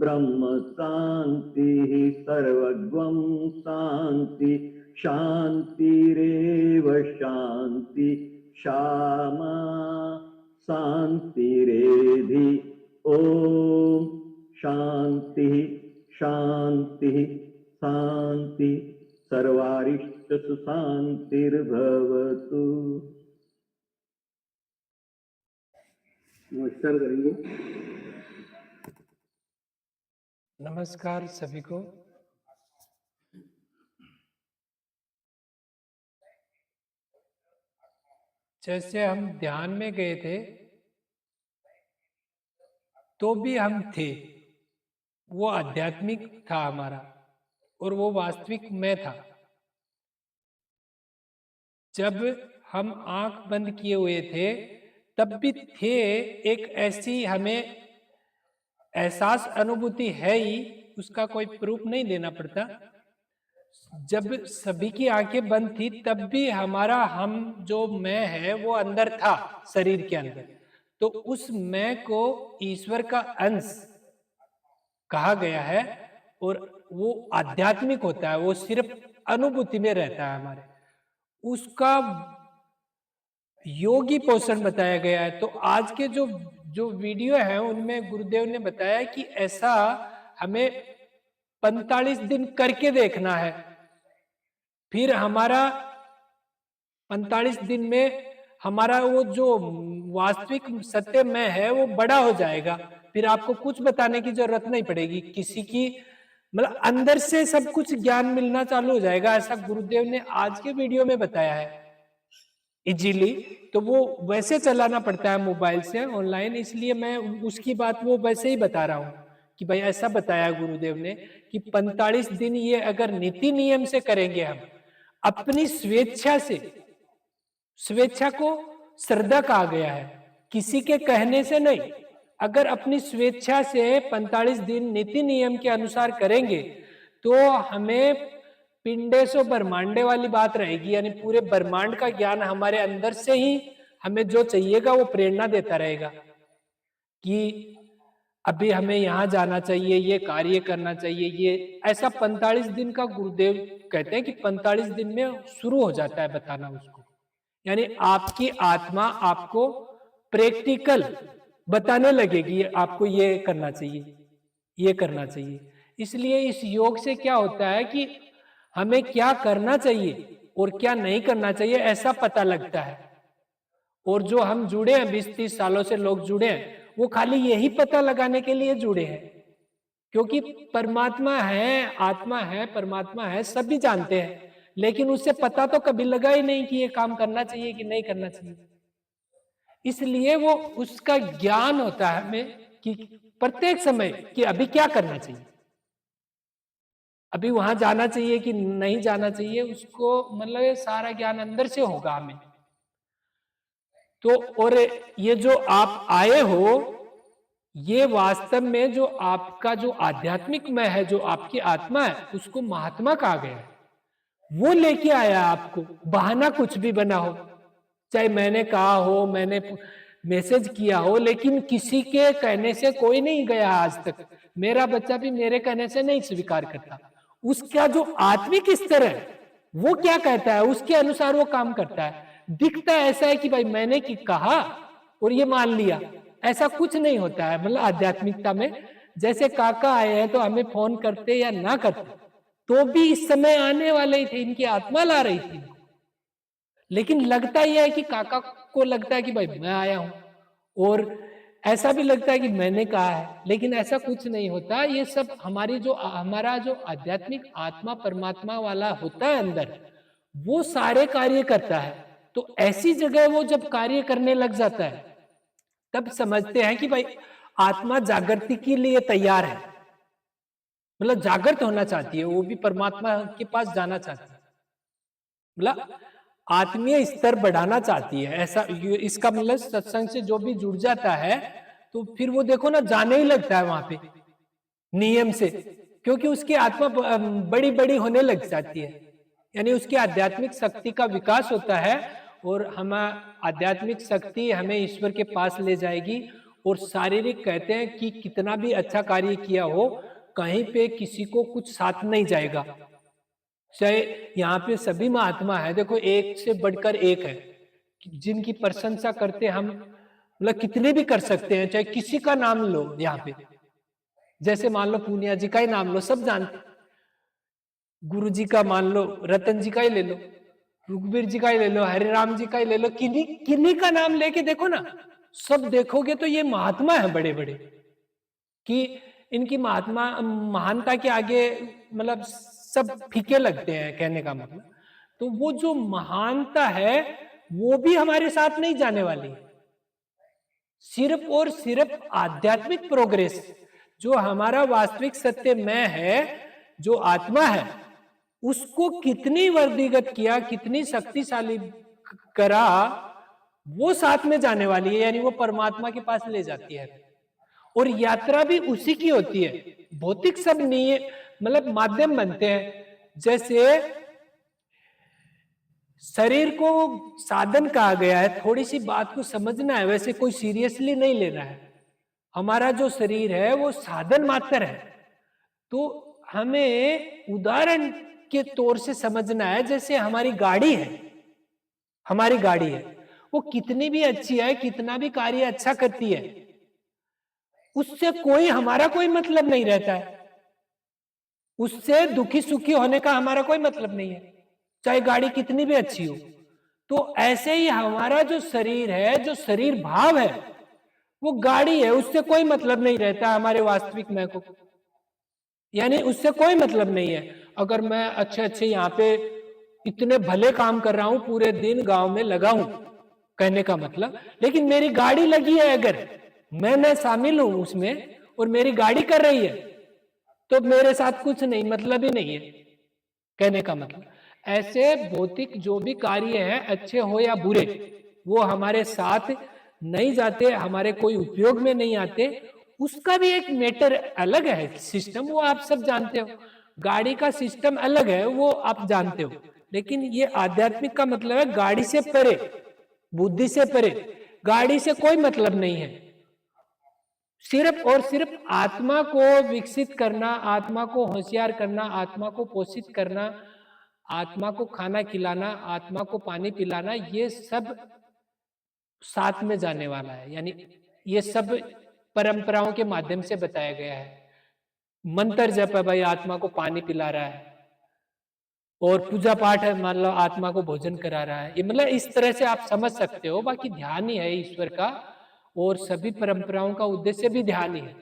S3: ब्रह्म शांति सर्वगं शांति शांतिरेव शांति क्षमा शांतिरेधि। ओम शांति शांति शांति सर्वारिष्ट सुशांतिर्भवतु। नमस्कार करेंगे।
S1: नमस्कार सभी को। जैसे हम ध्यान में गए थे तो भी हम थे, वो आध्यात्मिक था हमारा और वो वास्तविक मैं था। जब हम आंख बंद किए हुए थे तब भी थे, एक ऐसी हमें एहसास अनुभूति है ही, उसका कोई प्रूफ नहीं देना पड़ता। जब सभी की आंखें बंद थी तब भी हमारा हम जो मैं है वो अंदर था, शरीर के अंदर। तो उस मैं को ईश्वर का अंश कहा गया है और वो आध्यात्मिक होता है, वो सिर्फ अनुभूति में रहता है हमारे। उसका योगी पोषण बताया गया है। तो आज के जो जो वीडियो है उनमें गुरुदेव ने बताया कि ऐसा हमें 45 दिन करके देखना है, फिर हमारा 45 दिन में हमारा वो जो वास्तविक सत्य में है वो बड़ा हो जाएगा। फिर आपको कुछ बताने की जरूरत नहीं पड़ेगी, किसी की मतलब अंदर से सब कुछ ज्ञान मिलना चालू हो जाएगा। ऐसा गुरुदेव ने आज के वीडियो में बताया है इजीली। तो वो वैसे चलाना पड़ता है मोबाइल से ऑनलाइन, इसलिए मैं उसकी बात वो वैसे ही बता रहा हूँ कि भाई ऐसा बताया गुरुदेव ने कि 45 दिन ये अगर नीति नियम से करेंगे, हम अपनी स्वेच्छा से, स्वेच्छा को श्रद्धा कहा गया है, किसी के कहने से नहीं, अगर अपनी स्वेच्छा से 45 दिन नीति नियम के अनुसार करेंगे तो हमें पिंडेशो ब्रह्मांडे वाली बात रहेगी। यानी पूरे ब्रह्मांड का ज्ञान हमारे अंदर से ही हमें जो चाहिएगा वो प्रेरणा देता रहेगा कि अभी हमें यहाँ जाना चाहिए, ये कार्य करना चाहिए, ये ऐसा 45 दिन का गुरुदेव कहते हैं कि 45 दिन में शुरू हो जाता है बताना उसको। यानी आपकी आत्मा आपको प्रैक्टिकल बताने लगेगी, आपको ये करना चाहिए, ये करना चाहिए। इसलिए इस योग से क्या होता है कि हमें क्या करना चाहिए और क्या नहीं करना चाहिए ऐसा पता लगता है। और जो हम जुड़े हैं 20-30 सालों से लोग जुड़े हैं, वो खाली यही पता लगाने के लिए जुड़े हैं, क्योंकि परमात्मा है, आत्मा है, परमात्मा है, सभी जानते हैं, लेकिन उससे पता तो कभी लगा ही नहीं कि ये काम करना चाहिए कि नहीं करना चाहिए। इसलिए वो उसका ज्ञान होता है हमें कि प्रत्येक समय कि अभी क्या करना चाहिए, अभी वहां जाना चाहिए कि नहीं जाना चाहिए, उसको मतलब ये सारा ज्ञान अंदर से होगा हमें। तो और ये जो आप आए हो, ये वास्तव में जो आपका जो आध्यात्मिक मैं है, जो आपकी आत्मा है, उसको महात्मा कहा गया है। वो लेके आया आपको, बहाना कुछ भी बना हो, चाहे मैंने कहा हो, मैंने मैसेज किया हो, लेकिन किसी के कहने से कोई नहीं गया आज तक। मेरा बच्चा भी मेरे कहने से नहीं स्वीकार करता। उसका जो आत्मिक स्तर है वो क्या कहता है उसके अनुसार वो काम करता है। दिखता ऐसा है कि भाई मैंने कि कहा और ये मान लिया, ऐसा कुछ नहीं होता है। मतलब आध्यात्मिकता में जैसे काका आए हैं तो हमें फोन करते या ना करते तो भी इस समय आने वाले ही थे, इनकी आत्मा ला रही थी इनको। लेकिन लगता यह है कि काका को लगता है कि भाई मैं आया हूं, और ऐसा भी लगता है कि मैंने कहा है, लेकिन ऐसा कुछ नहीं होता। ये सब हमारा जो आध्यात्मिक आत्मा परमात्मा वाला होता है अंदर, वो सारे कार्य करता है। तो ऐसी जगह वो जब कार्य करने लग जाता है तब समझते हैं कि भाई आत्मा जागृति के लिए तैयार है, मतलब जागृत होना चाहती है, वो भी परमात्मा के पास जाना चाहती है, मतलब आत्मीय स्तर बढ़ाना चाहती है। इसका मतलब सत्संग से जो भी जुड़ जाता है तो फिर वो देखो ना जाने ही लगता है वहां पे नियम से, क्योंकि उसकी आत्मा बड़ी बड़ी होने लग जाती है, यानी उसकी आध्यात्मिक शक्ति का विकास होता है, और हम आध्यात्मिक शक्ति हमें ईश्वर के पास ले जाएगी। और शारीरिक कहते हैं कि कितना भी अच्छा कार्य किया हो, कहीं पे किसी को कुछ साथ नहीं जाएगा। चाहे यहाँ पे सभी महात्मा है, देखो एक से बढ़कर एक है जिनकी प्रशंसा करते हम, मतलब कितने भी कर सकते हैं। चाहे किसी का नाम लो यहाँ पे, जैसे मान लो पूनिया जी का ही नाम लो, सब जानते। गुरु जी का मान लो, रतन जी का ही ले लो, रघुवीर जी का ही ले लो, हरिराम जी का ही ले लो, किन्हीं किन्हीं का नाम लेके देखो ना, सब देखोगे तो ये महात्मा है बड़े बड़े, कि इनकी महात्मा महानता के आगे मतलब सब फीके लगते हैं, कहने का मतलब। तो वो जो महानता है वो भी हमारे साथ नहीं जाने वाली है। सिर्फ और सिर्फ आध्यात्मिक प्रोग्रेस, जो हमारा वास्तविक सत्य मैं है, जो आत्मा है, उसको कितनी वर्धिगत किया, कितनी शक्तिशाली करा, वो साथ में जाने वाली है, यानी वो परमात्मा के पास ले जाती है। और यात्रा भी उसी की होती है। भौतिक सब नहीं, मतलब माध्यम बनते हैं। जैसे शरीर को साधन कहा गया है, थोड़ी सी बात को समझना है, वैसे कोई सीरियसली नहीं लेना है। हमारा जो शरीर है वो साधन मात्र है। तो हमें उदाहरण के तौर से समझना है, जैसे हमारी गाड़ी है, हमारी गाड़ी है, वो कितनी भी अच्छी है, कितना भी कार्य अच्छा करती है, उससे हमारा कोई मतलब नहीं रहता है, उससे दुखी सुखी होने का हमारा कोई मतलब नहीं है, चाहे गाड़ी कितनी भी अच्छी हो। तो ऐसे ही हमारा जो शरीर है, जो शरीर भाव है, वो गाड़ी है, उससे कोई मतलब नहीं रहता हमारे वास्तविक मैं को, यानी उससे कोई मतलब नहीं है। अगर मैं अच्छे अच्छे यहाँ पे इतने भले काम कर रहा हूं, पूरे दिन गांव में लगा हूं, कहने का मतलब, लेकिन मेरी गाड़ी लगी है, अगर मैं शामिल हूं उसमें और मेरी गाड़ी कर रही है, तो मेरे साथ कुछ नहीं, मतलब ही नहीं है, कहने का मतलब। ऐसे भौतिक जो भी कार्य है, अच्छे हो या बुरे, वो हमारे साथ नहीं जाते, हमारे कोई उपयोग में नहीं आते। उसका भी एक मैटर अलग है, सिस्टम, वो आप सब जानते हो। गाड़ी का सिस्टम अलग है, वो आप जानते हो। लेकिन ये आध्यात्मिक का मतलब है गाड़ी से परे, बुद्धि से परे, गाड़ी से कोई मतलब नहीं है। सिर्फ और सिर्फ आत्मा को विकसित करना, आत्मा को होशियार करना, आत्मा को पोषित करना, आत्मा को खाना खिलाना, आत्मा को पानी पिलाना, ये सब साथ में जाने वाला है। यानी ये सब परंपराओं के माध्यम से बताया गया है। मंत्र जप है, भाई आत्मा को पानी पिला रहा है, और पूजा पाठ है, मान लो आत्मा को भोजन करा रहा है। ये मतलब इस तरह से आप समझ सकते हो। बाकी ध्यान ही है ईश्वर का, और सभी परंपराओं का उद्देश्य भी ध्यान ही है।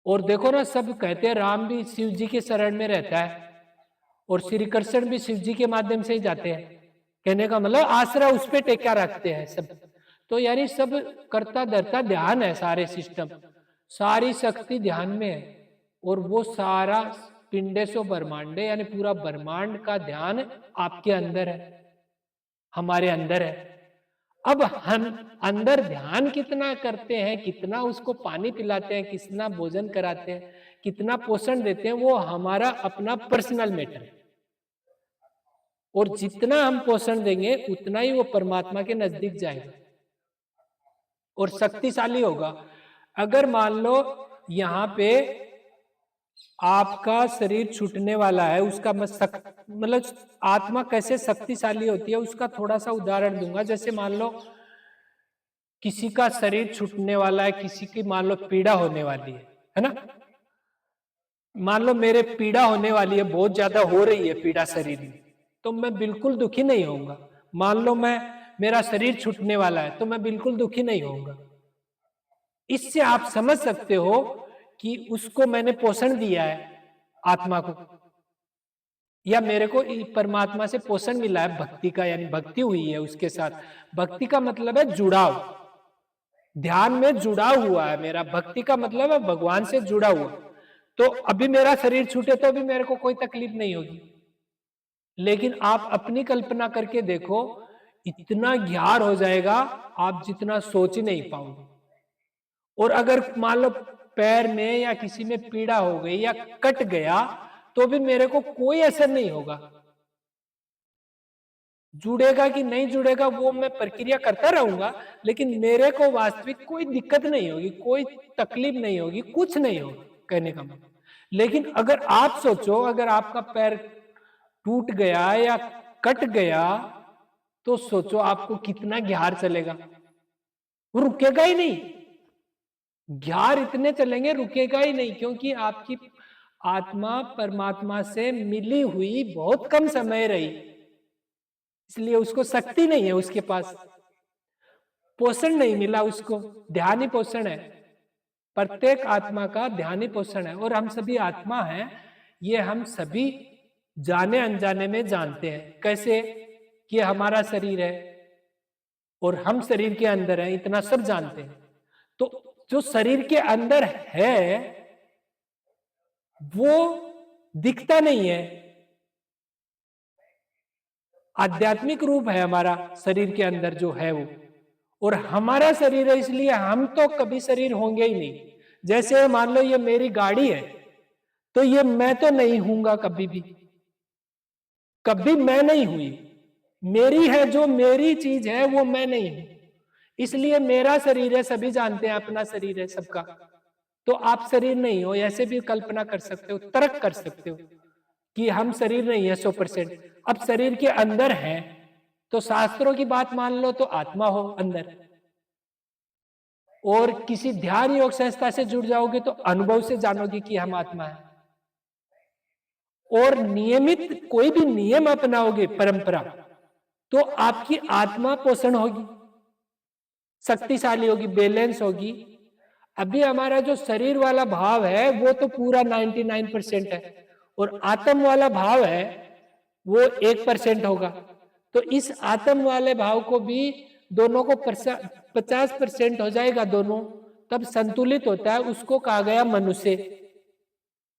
S1: और देखो ना, सब कहते हैं राम भी शिव जी के शरण में रहता है, और श्री कृष्ण भी शिव जी के माध्यम से ही जाते हैं, कहने का मतलब आश्रय उस पे टेका रखते हैं सब। तो यानी सब करता धरता ध्यान है, सारे सिस्टम, सारी शक्ति ध्यान में है। और वो सारा पिंडेशो ब्रह्मांडे, यानी पूरा ब्रह्मांड का ध्यान आपके अंदर है, हमारे अंदर है। अब हम अंदर ध्यान कितना करते हैं, कितना उसको पानी पिलाते हैं, कितना भोजन कराते हैं, कितना पोषण देते हैं, वो हमारा अपना पर्सनल मैटर है। और जितना हम पोषण देंगे उतना ही वो परमात्मा के नजदीक जाएगा और शक्तिशाली होगा। अगर मान लो यहाँ पे आपका शरीर छूटने वाला है, उसका मतलब आत्मा कैसे शक्तिशाली होती है उसका थोड़ा सा उदाहरण दूंगा। जैसे मान लो किसी का शरीर छूटने वाला है, किसी की मान लो पीड़ा होने वाली है ना। मान लो मेरे पीड़ा होने वाली है, बहुत ज्यादा हो रही है पीड़ा शरीर में, तो मैं बिल्कुल दुखी नहीं होऊंगा। मान लो मेरा शरीर छूटने वाला है तो मैं बिल्कुल दुखी नहीं होऊंगा। इससे आप समझ सकते हो कि उसको मैंने पोषण दिया है आत्मा को, या मेरे को परमात्मा से पोषण मिला है भक्ति का, यानी भक्ति हुई है उसके साथ। भक्ति का मतलब है जुड़ाव, ध्यान में जुड़ा हुआ है मेरा। भक्ति का मतलब है भगवान से जुड़ा हुआ। तो अभी मेरा शरीर छूटे तो भी मेरे को कोई तकलीफ नहीं होगी, लेकिन आप अपनी कल्पना करके देखो, इतना ज्ञान हो जाएगा आप जितना सोच ही नहीं पाओगे। और अगर मान लो पैर में या किसी में पीड़ा हो गई या कट गया तो भी मेरे को कोई असर नहीं होगा। जुड़ेगा कि नहीं जुड़ेगा वो मैं प्रक्रिया करता रहूंगा, लेकिन मेरे को वास्तविक कोई दिक्कत नहीं होगी, कोई तकलीफ नहीं होगी, कुछ नहीं होगा कहने का मतलब। लेकिन अगर आप सोचो, अगर आपका पैर टूट गया या कट गया तो सोचो आपको कितना ज्ञान चलेगा, वो रुकेगा ही नहीं। ज्ञान इतने चलेंगे रुकेगा ही नहीं, क्योंकि आपकी आत्मा परमात्मा से मिली हुई बहुत कम समय रही, इसलिए उसको शक्ति नहीं है, उसके पास पोषण नहीं मिला उसको। ध्यान ही पोषण है, प्रत्येक आत्मा का ध्यान ही पोषण है। और हम सभी आत्मा हैं, ये हम सभी जाने अनजाने में जानते हैं। कैसे कि हमारा शरीर है और हम शरीर के अंदर हैं, इतना सब जानते हैं। तो जो शरीर के अंदर है वो दिखता नहीं है, आध्यात्मिक रूप है हमारा शरीर के अंदर जो है वो, और हमारा शरीर है, इसलिए हम तो कभी शरीर होंगे ही नहीं। जैसे मान लो ये मेरी गाड़ी है तो ये मैं तो नहीं हूंगा कभी भी, कभी मैं नहीं हुई। मेरी है जो मेरी चीज है वो मैं नहीं हूं, इसलिए मेरा शरीर है, सभी जानते हैं अपना शरीर है सबका। तो आप शरीर नहीं हो, ऐसे भी कल्पना कर सकते हो, तर्क कर सकते हो कि हम शरीर नहीं है 100%। अब शरीर के अंदर है तो शास्त्रों की बात मान लो तो आत्मा हो अंदर, और किसी ध्यान योग संस्था से जुड़ जाओगे तो अनुभव से जानोगे कि हम आत्मा है। और नियमित कोई भी नियम अपनाओगे परंपरा तो आपकी आत्मा पोषण होगी, शक्तिशाली होगी, बैलेंस होगी। अभी हमारा जो शरीर वाला भाव है वो तो पूरा 99% है, और आत्म वाला भाव है वो 1% होगा। तो इस आत्म वाले भाव को भी दोनों को 50% हो जाएगा, दोनों तब संतुलित होता है। उसको कहा गया मनुष्य,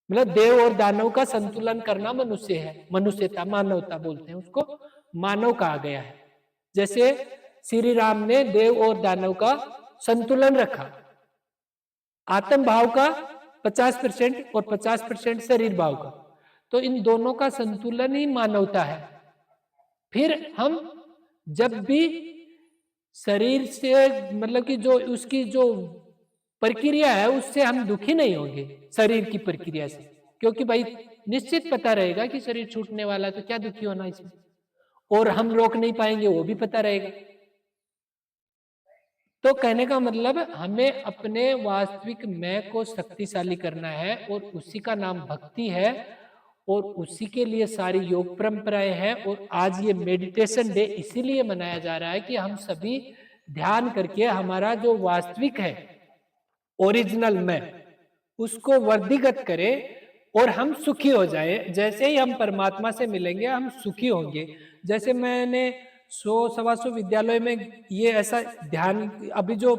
S1: मतलब देव और दानव का संतुलन करना मनुष्य है, मनुष्यता, मानवता बोलते हैं उसको, मानव कहा गया है। जैसे श्री राम ने देव और दानव का संतुलन रखा, आत्म भाव का 50% और 50% शरीर भाव का, तो इन दोनों का संतुलन ही मानवता है। फिर हम जब भी शरीर से मतलब कि जो उसकी जो प्रक्रिया है उससे हम दुखी नहीं होंगे शरीर की प्रक्रिया से, क्योंकि भाई निश्चित पता रहेगा कि शरीर छूटने वाला है तो क्या दुखी होना इसमें, और हम रोक नहीं पाएंगे वो भी पता रहेगा। तो कहने का मतलब हमें अपने वास्तविक मैं को शक्तिशाली करना है, और उसी का नाम भक्ति है, और उसी के लिए सारी योग परंपराएं हैं। और आज ये मेडिटेशन डे इसीलिए मनाया जा रहा है कि हम सभी ध्यान करके हमारा जो वास्तविक है ओरिजिनल मैं उसको वर्धिगत करें और हम सुखी हो जाए। जैसे ही हम परमात्मा से मिलेंगे हम सुखी होंगे। जैसे मैंने 100-125 विद्यालय में ये ऐसा ध्यान, अभी जो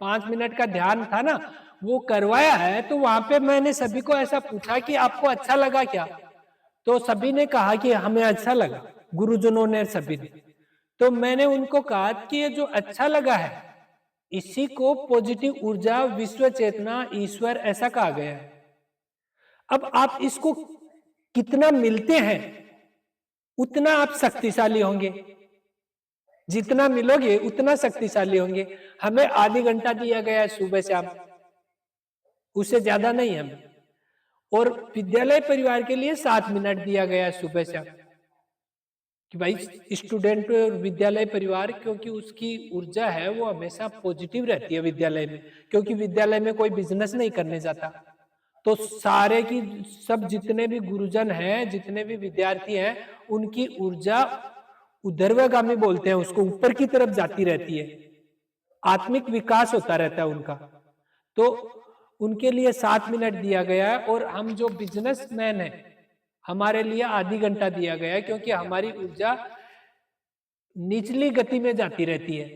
S1: 5 मिनट का ध्यान था ना वो करवाया है, तो वहां पे मैंने सभी को ऐसा पूछा कि आपको अच्छा लगा क्या, तो सभी ने कहा कि हमें अच्छा लगा, गुरुजनों ने, सभी ने। तो मैंने उनको कहा कि ये जो अच्छा लगा है इसी को पॉजिटिव ऊर्जा, विश्व चेतना, ईश्वर ऐसा कहा गया है। अब आप इसको कितना मिलते हैं उतना आप शक्तिशाली होंगे, जितना मिलोगे उतना शक्तिशाली होंगे। हमें आधी घंटा दिया गया है सुबह शाम, उससे ज्यादा नहीं हमें। और विद्यालय परिवार के लिए 7 मिनट दिया गया है सुबह से, कि भाई स्टूडेंट विद्यालय परिवार, क्योंकि उसकी ऊर्जा है वो हमेशा पॉजिटिव रहती है विद्यालय में, क्योंकि विद्यालय में कोई बिजनेस नहीं करने जाता। तो सारे की सब जितने भी गुरुजन हैं, जितने भी विद्यार्थी हैं, उनकी ऊर्जा ऊर्ध्वगामी बोलते हैं उसको, ऊपर की तरफ जाती रहती है, आत्मिक विकास होता रहता है उनका। तो उनके लिए 7 मिनट दिया गया है। और हम जो बिजनेसमैन है, हमारे लिए आधी घंटा दिया गया है, क्योंकि हमारी ऊर्जा निचली गति में जाती रहती है,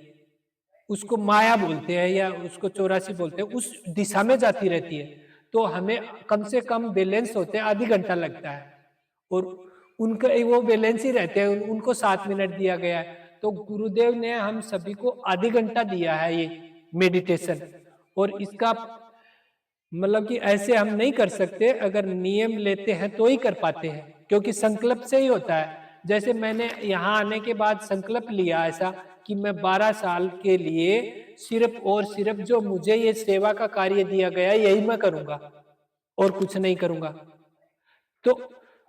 S1: उसको माया बोलते हैं या उसको 84 बोलते हैं, उस दिशा में जाती रहती है। तो हमें कम से कम बैलेंस होते हैं आधी घंटा लगता है, और उनका वो बैलेंस ही रहते हैं, उनको 7 मिनट दिया गया है। तो गुरुदेव ने हम सभी को आधी घंटा दिया है ये मेडिटेशन। और इसका मतलब कि ऐसे हम नहीं कर सकते, अगर नियम लेते हैं तो ही कर पाते हैं, क्योंकि संकल्प से ही होता है। जैसे मैंने यहाँ आने के बाद संकल्प लिया ऐसा कि मैं 12 साल के लिए सिर्फ और सिर्फ जो मुझे ये सेवा का कार्य दिया गया है यही मैं करूंगा और कुछ नहीं करूंगा। तो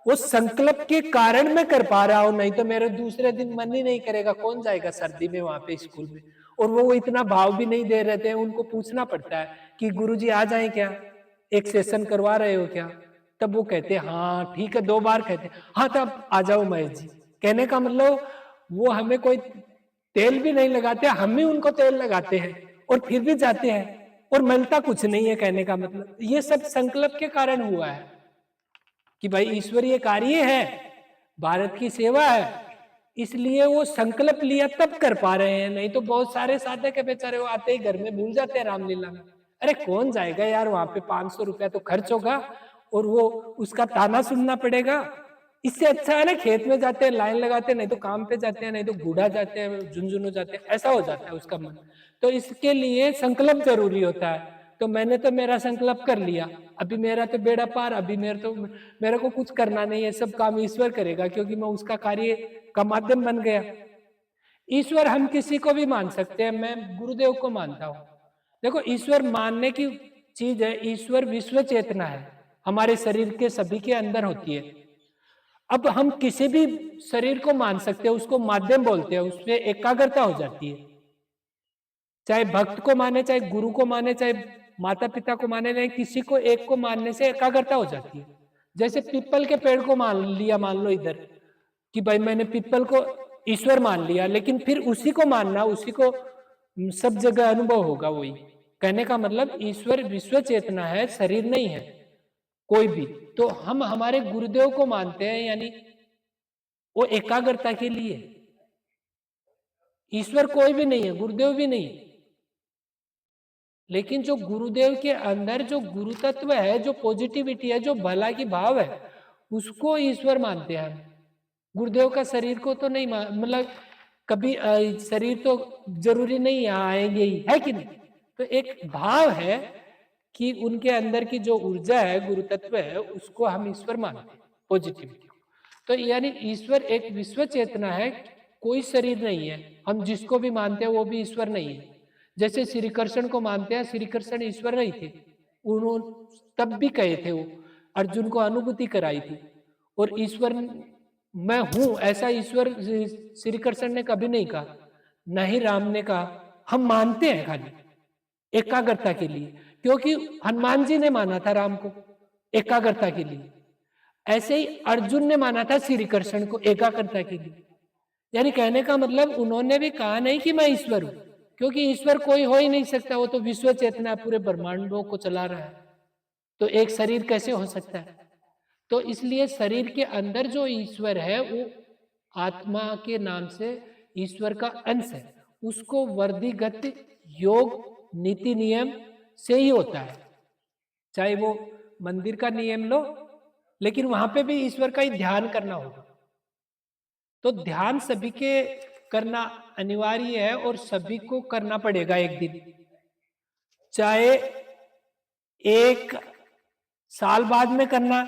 S1: वो संकल्प के कारण मैं कर पा रहा हूं, नहीं तो मेरे दूसरे दिन मन ही नहीं करेगा, कौन जाएगा सर्दी में वहां पे स्कूल में। और वो इतना भाव भी नहीं दे रहे थे, उनको पूछना पड़ता है कि गुरुजी आ जाएं क्या, एक सेशन करवा रहे हो क्या, तब वो कहते हैं हाँ ठीक है, 2 बार कहते हैं हाँ तब आ जाओ महेश जी। कहने का मतलब वो हमें कोई तेल भी नहीं लगाते, हम ही उनको तेल लगाते हैं और फिर भी जाते हैं, और मिलता कुछ नहीं है। कहने का मतलब ये सब संकल्प के कारण हुआ है कि भाई ईश्वरीय कार्य है, भारत की सेवा है, इसलिए वो संकल्प लिया तब कर पा रहे हैं। नहीं तो बहुत सारे साधक है बेचारे, वो आते ही घर में भूल जाते हैं रामलीला में। अरे कौन जाएगा यार वहां पे, 500 रुपया तो खर्च होगा और वो उसका ताना सुनना पड़ेगा। इससे अच्छा है ना खेत में जाते हैं, लाइन लगाते हैं, नहीं तो काम पे जाते हैं, नहीं तो बूढ़ा जाते हैं, झुंझुनू जाते हैं, ऐसा हो जाता है उसका मन। तो इसके लिए संकल्प जरूरी होता है। तो मैंने तो मेरा संकल्प कर लिया, अभी मेरा तो बेड़ा पार, अभी मेरे को कुछ करना नहीं है, सब काम ईश्वर करेगा, क्योंकि मैं उसका कार्य का माध्यम बन गया। ईश्वर हम किसी को भी मान सकते हैं, मैं गुरुदेव को मानता हूं। देखो ईश्वर मानने की चीज है, ईश्वर विश्व चेतना है, हमारे शरीर के सभी के अंदर होती है। अब हम किसी भी शरीर को मान सकते हैं, उसको माध्यम बोलते हैं, उसमें एकाग्रता हो जाती है। चाहे भक्त को माने, चाहे गुरु को माने, चाहे माता पिता को माने, नहीं किसी को एक को मानने से एकाग्रता हो जाती है। जैसे पीपल के पेड़ को मान लिया, मान लो इधर कि भाई मैंने पीपल को ईश्वर मान लिया, लेकिन फिर उसी को मानना, उसी को सब जगह अनुभव होगा वही। कहने का मतलब ईश्वर विश्व चेतना है, शरीर नहीं है कोई भी। तो हम हमारे गुरुदेव को मानते हैं, यानी वो एकाग्रता के लिए। ईश्वर कोई भी नहीं है, गुरुदेव भी नहीं है, लेकिन जो गुरुदेव के अंदर जो गुरु तत्व है, जो पॉजिटिविटी है, जो भला की भाव है, उसको ईश्वर मानते हैं हम। गुरुदेव का शरीर को तो नहीं मतलब कभी शरीर तो जरूरी नहीं यहाँ आएंगे ही, है कि नहीं। तो एक भाव है कि उनके अंदर की जो ऊर्जा है, गुरु तत्व है, उसको हम ईश्वर मानते हैं, पॉजिटिविटी। तो यानी ईश्वर एक विश्व चेतना है, कोई शरीर नहीं है। हम जिसको भी मानते हैं वो भी ईश्वर नहीं है। जैसे श्री कृष्ण को मानते हैं, श्री कृष्ण ईश्वर नहीं थे, उन्होंने तब भी कहे थे, वो अर्जुन को अनुभूति कराई थी। और ईश्वर मैं हूं ऐसा ईश्वर श्री कृष्ण ने कभी नहीं कहा, न ही राम ने कहा। हम मानते हैं खाली एकाग्रता के लिए, क्योंकि हनुमान जी ने माना था राम को एकाग्रता के लिए, ऐसे ही अर्जुन ने माना था श्री कृष्ण को एकाग्रता के लिए। यानी कहने का मतलब उन्होंने भी कहा नहीं कि मैं ईश्वर हूं, क्योंकि ईश्वर कोई हो ही नहीं सकता, वो तो विश्व चेतना पूरे ब्रह्मांडों को चला रहा है। तो एक शरीर कैसे हो सकता है। तो इसलिए शरीर के अंदर जो ईश्वर है वो आत्मा के नाम से ईश्वर का अंश है, उसको वर्धिगत योग नीति नियम से ही होता है। चाहे वो मंदिर का नियम लो, लेकिन वहां पे भी ईश्वर का ही ध्यान करना होगा। तो ध्यान सभी के करना अनिवार्य है और सभी को करना पड़ेगा एक दिन। चाहे 1 साल बाद में करना,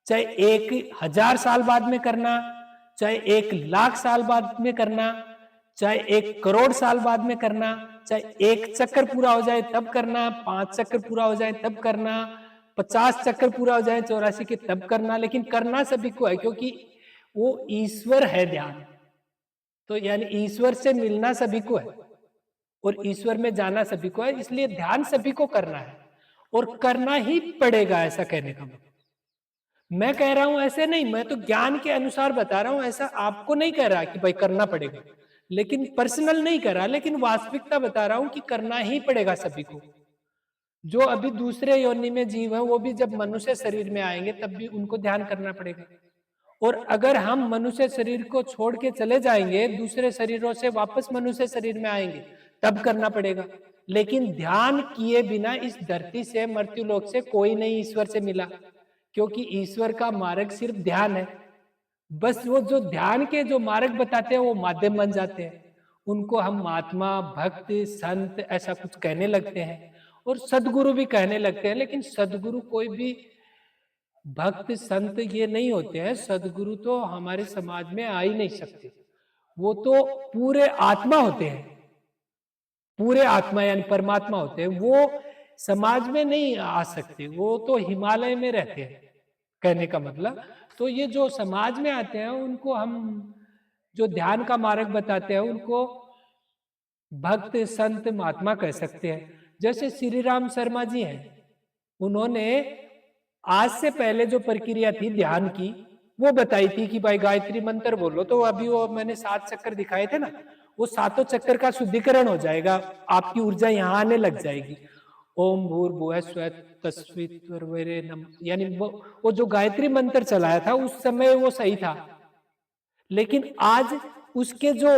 S1: चाहे 1000 साल बाद में करना, चाहे 1,00,000 साल बाद में करना, चाहे 1 करोड़ साल बाद में करना, चाहे 1 चक्कर पूरा हो जाए तब करना, 5 चक्कर पूरा हो जाए तब करना, 50 चक्कर पूरा हो जाए 84 के तब करना, लेकिन करना सभी को है, क्योंकि वो ईश्वर है ध्यान। तो यानी ईश्वर से मिलना सभी को है और ईश्वर में जाना सभी को है, इसलिए ध्यान सभी को करना है और करना ही पड़ेगा, ऐसा कहने का मतलब। मैं कह रहा हूं ऐसे नहीं, मैं तो ज्ञान के अनुसार बता रहा हूं, ऐसा आपको नहीं कह रहा कि भाई करना पड़ेगा, लेकिन पर्सनल नहीं कर रहा, लेकिन वास्तविकता बता रहा हूं कि करना ही पड़ेगा सभी को। जो अभी दूसरे योनि में जीव है वो भी जब मनुष्य शरीर में आएंगे तब भी उनको ध्यान करना पड़ेगा। और अगर हम मनुष्य शरीर को छोड़ के चले जाएंगे, दूसरे शरीरों से वापस मनुष्य शरीर में आएंगे, तब करना पड़ेगा। लेकिन ध्यान किए बिना इस धरती से, मृत्यु लोक से कोई नहीं ईश्वर से मिला, क्योंकि ईश्वर का मार्ग सिर्फ ध्यान है। बस वो जो ध्यान के जो मार्ग बताते हैं वो माध्यम बन जाते हैं, उनको हम महात्मा, भक्त, संत ऐसा कुछ कहने लगते हैं और सदगुरु भी कहने लगते हैं। लेकिन सदगुरु कोई भी भक्त संत ये नहीं होते हैं। सदगुरु तो हमारे समाज में आ ही नहीं सकते, वो तो पूरे आत्मा होते हैं, पूरे आत्मा यानी परमात्मा होते हैं, वो समाज में नहीं आ सकते, वो तो हिमालय में रहते हैं, कहने का मतलब। तो ये जो समाज में आते हैं उनको हम जो ध्यान का मार्ग बताते हैं उनको भक्त संत महात्मा कह सकते हैं। जैसे श्री राम शर्मा जी हैं, उन्होंने आज से पहले जो प्रक्रिया थी ध्यान की वो बताई थी कि भाई गायत्री मंत्र बोलो, तो अभी वो मैंने 7 चक्कर दिखाए थे ना, वो 7 चक्कर का शुद्धिकरण हो जाएगा, आपकी ऊर्जा यहाँ आने लग जाएगी। ओम भूर्भुवः स्वः तत्सवितुर्वरेण्यम, यानी वो जो गायत्री मंत्र चलाया था उस समय वो सही था, लेकिन आज उसके जो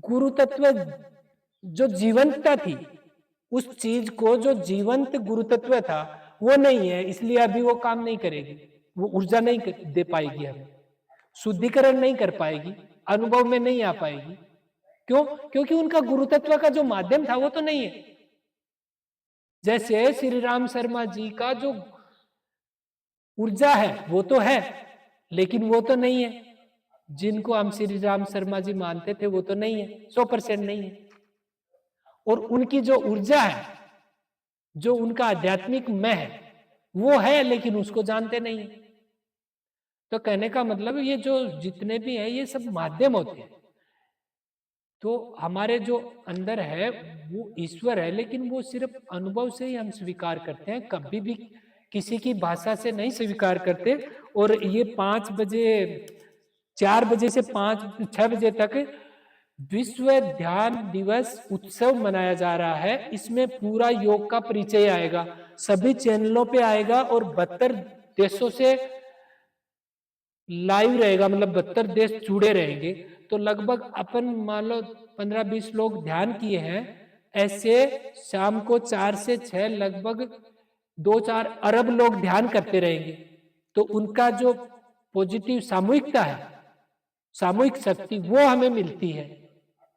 S1: गुरु तत्व, जो जीवंतता थी, उस चीज को जो जीवंत गुरु तत्व था वो नहीं है, इसलिए अभी वो काम नहीं करेगी, वो ऊर्जा नहीं दे पाएगी, हमें शुद्धिकरण नहीं कर पाएगी, अनुभव में नहीं आ पाएगी। क्यों? क्योंकि उनका गुरु तत्व का जो माध्यम था वो तो नहीं है। जैसे श्री राम शर्मा जी का जो ऊर्जा है वो तो है, लेकिन वो तो नहीं है, जिनको हम श्री राम शर्मा जी मानते थे वो तो नहीं है, 100% नहीं है। और उनकी जो ऊर्जा है, जो उनका आध्यात्मिक मैं है वो है, लेकिन उसको जानते नहीं है। तो कहने का मतलब ये जो जितने भी है ये सब माध्यम होते हैं। तो हमारे जो अंदर है वो ईश्वर है, लेकिन वो सिर्फ अनुभव से ही हम स्वीकार करते हैं, कभी भी किसी की भाषा से नहीं स्वीकार करते। और ये 5 बजे 4 बजे से 6 बजे तक विश्व ध्यान दिवस उत्सव मनाया जा रहा है। इसमें पूरा योग का परिचय आएगा, सभी चैनलों पे आएगा और 72 देशों से लाइव रहेगा, मतलब 72 देश जुड़े रहेंगे। तो लगभग अपन मान लो 15-20 लोग ध्यान किए हैं, ऐसे शाम को 4 से 6 लगभग 2-4 अरब लोग ध्यान करते रहेंगे। तो उनका जो पॉजिटिव सामूहिकता है, सामूहिक शक्ति, वो हमें मिलती है,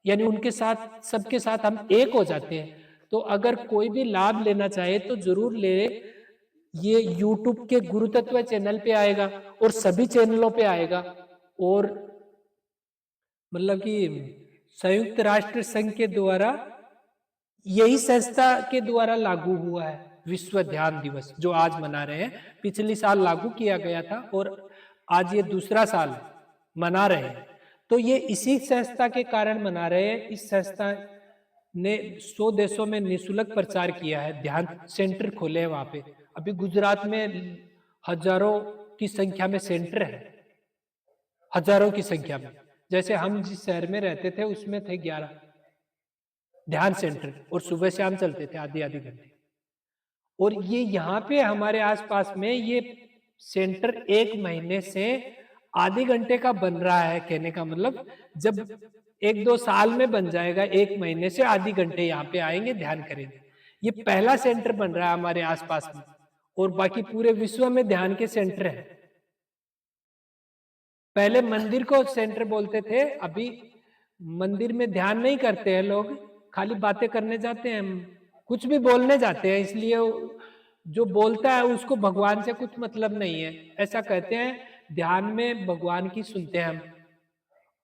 S1: यानी उनके साथ, सबके साथ हम एक हो जाते हैं। तो अगर कोई भी लाभ लेना चाहे तो जरूर ले। ये YouTube के गुरु तत्व चैनल पे आएगा और सभी चैनलों पे आएगा, और मतलब कि संयुक्त राष्ट्र संघ के द्वारा, यही संस्था के द्वारा लागू हुआ है विश्व ध्यान दिवस जो आज मना रहे हैं। पिछली साल लागू किया गया था और आज ये दूसरा साल मना रहे हैं। तो ये इसी संस्था के कारण मना रहे हैं। इस संस्था ने 100 देशों में निःशुल्क प्रचार किया है, ध्यान सेंटर खोले हैं वहां पे। अभी गुजरात में हजारों की संख्या में सेंटर है, हजारों की संख्या में। जैसे हम जिस शहर में रहते थे उसमें थे 11 ध्यान सेंटर, और सुबह शाम चलते थे आधी घंटे। और ये यहाँ पे हमारे आसपास में ये सेंटर 1 महीने से आधे घंटे का बन रहा है। कहने का मतलब जब 1-2 साल में बन जाएगा, 1 महीने से आधे घंटे यहाँ पे आएंगे, ध्यान करेंगे। ये पहला सेंटर बन रहा है हमारे आसपास में, और बाकी पूरे विश्व में ध्यान के सेंटर है। पहले मंदिर को सेंटर बोलते थे, अभी मंदिर में ध्यान नहीं करते हैं लोग, खाली बातें करने जाते हैं, कुछ भी बोलने जाते हैं, इसलिए जो बोलता है उसको भगवान से कुछ मतलब नहीं है, ऐसा कहते हैं। ध्यान में भगवान की सुनते हैं हम,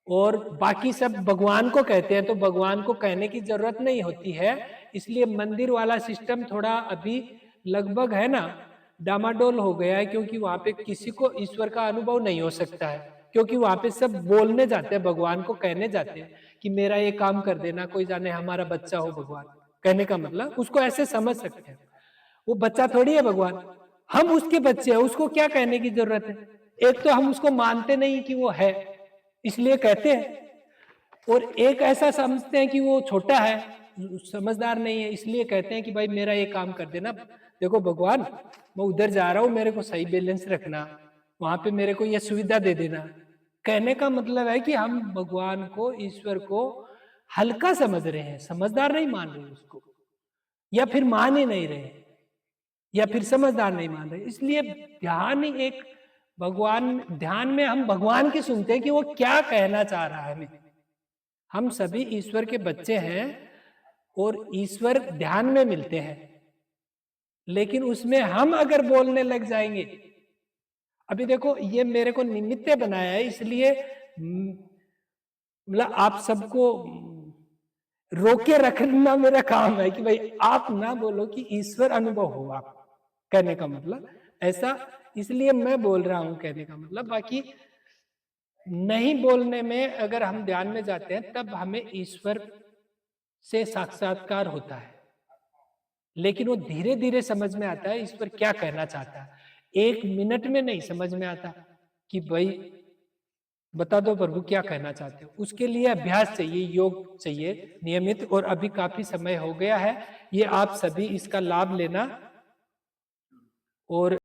S1: और बाकी सब भगवान को कहते हैं, तो भगवान को कहने की जरूरत नहीं होती है। इसलिए मंदिर वाला सिस्टम थोड़ा अभी लगभग है ना, डामाडोल हो गया है, क्योंकि वहां पे किसी को ईश्वर का अनुभव नहीं हो सकता है, क्योंकि वहां पे सब बोलने जाते हैं, भगवान को कहने जाते हैं कि मेरा ये काम कर देना, कोई जाने हमारा बच्चा हो भगवान। कहने का मतलब उसको ऐसे समझ सकते हैं, वो बच्चा थोड़ी है भगवान, हम उसके बच्चे हैं, उसको क्या कहने की जरूरत है। एक तो हम उसको मानते नहीं कि वो है, इसलिए कहते हैं, और एक ऐसा समझते हैं कि वो छोटा है, समझदार नहीं है, इसलिए कहते हैं कि भाई मेरा ये काम कर देना। देखो भगवान, मैं उधर जा रहा हूं, मेरे को सही बैलेंस रखना, वहां पे मेरे को ये सुविधा दे देना। कहने का मतलब है कि हम भगवान को, ईश्वर को हल्का समझ रहे हैं, समझदार नहीं मान रहे उसको, या फिर मान ही नहीं रहे, या फिर समझदार नहीं मान रहे। इसलिए ध्यान ही एक भगवान, ध्यान में हम भगवान की सुनते हैं कि वो क्या कहना चाह रहा है हमें। हम सभी ईश्वर के बच्चे हैं और ईश्वर ध्यान में मिलते हैं, लेकिन उसमें हम अगर बोलने लग जाएंगे, अभी देखो ये मेरे को निमित्त बनाया है, इसलिए मतलब आप सबको रोके रखना मेरा काम है कि भाई आप ना बोलो कि ईश्वर अनुभव हो आप, कहने का मतलब ऐसा, इसलिए मैं बोल रहा हूं, कहने का मतलब। बाकी नहीं बोलने में अगर हम ध्यान में जाते हैं तब हमें ईश्वर से साक्षात्कार होता है, लेकिन वो धीरे धीरे समझ में आता है ईश्वर क्या कहना चाहता है। एक मिनट में नहीं समझ में आता कि भाई बता दो प्रभु क्या कहना चाहते हो। उसके लिए अभ्यास चाहिए, योग चाहिए नियमित, और अभी काफी समय हो गया है, ये आप सभी इसका लाभ लेना। और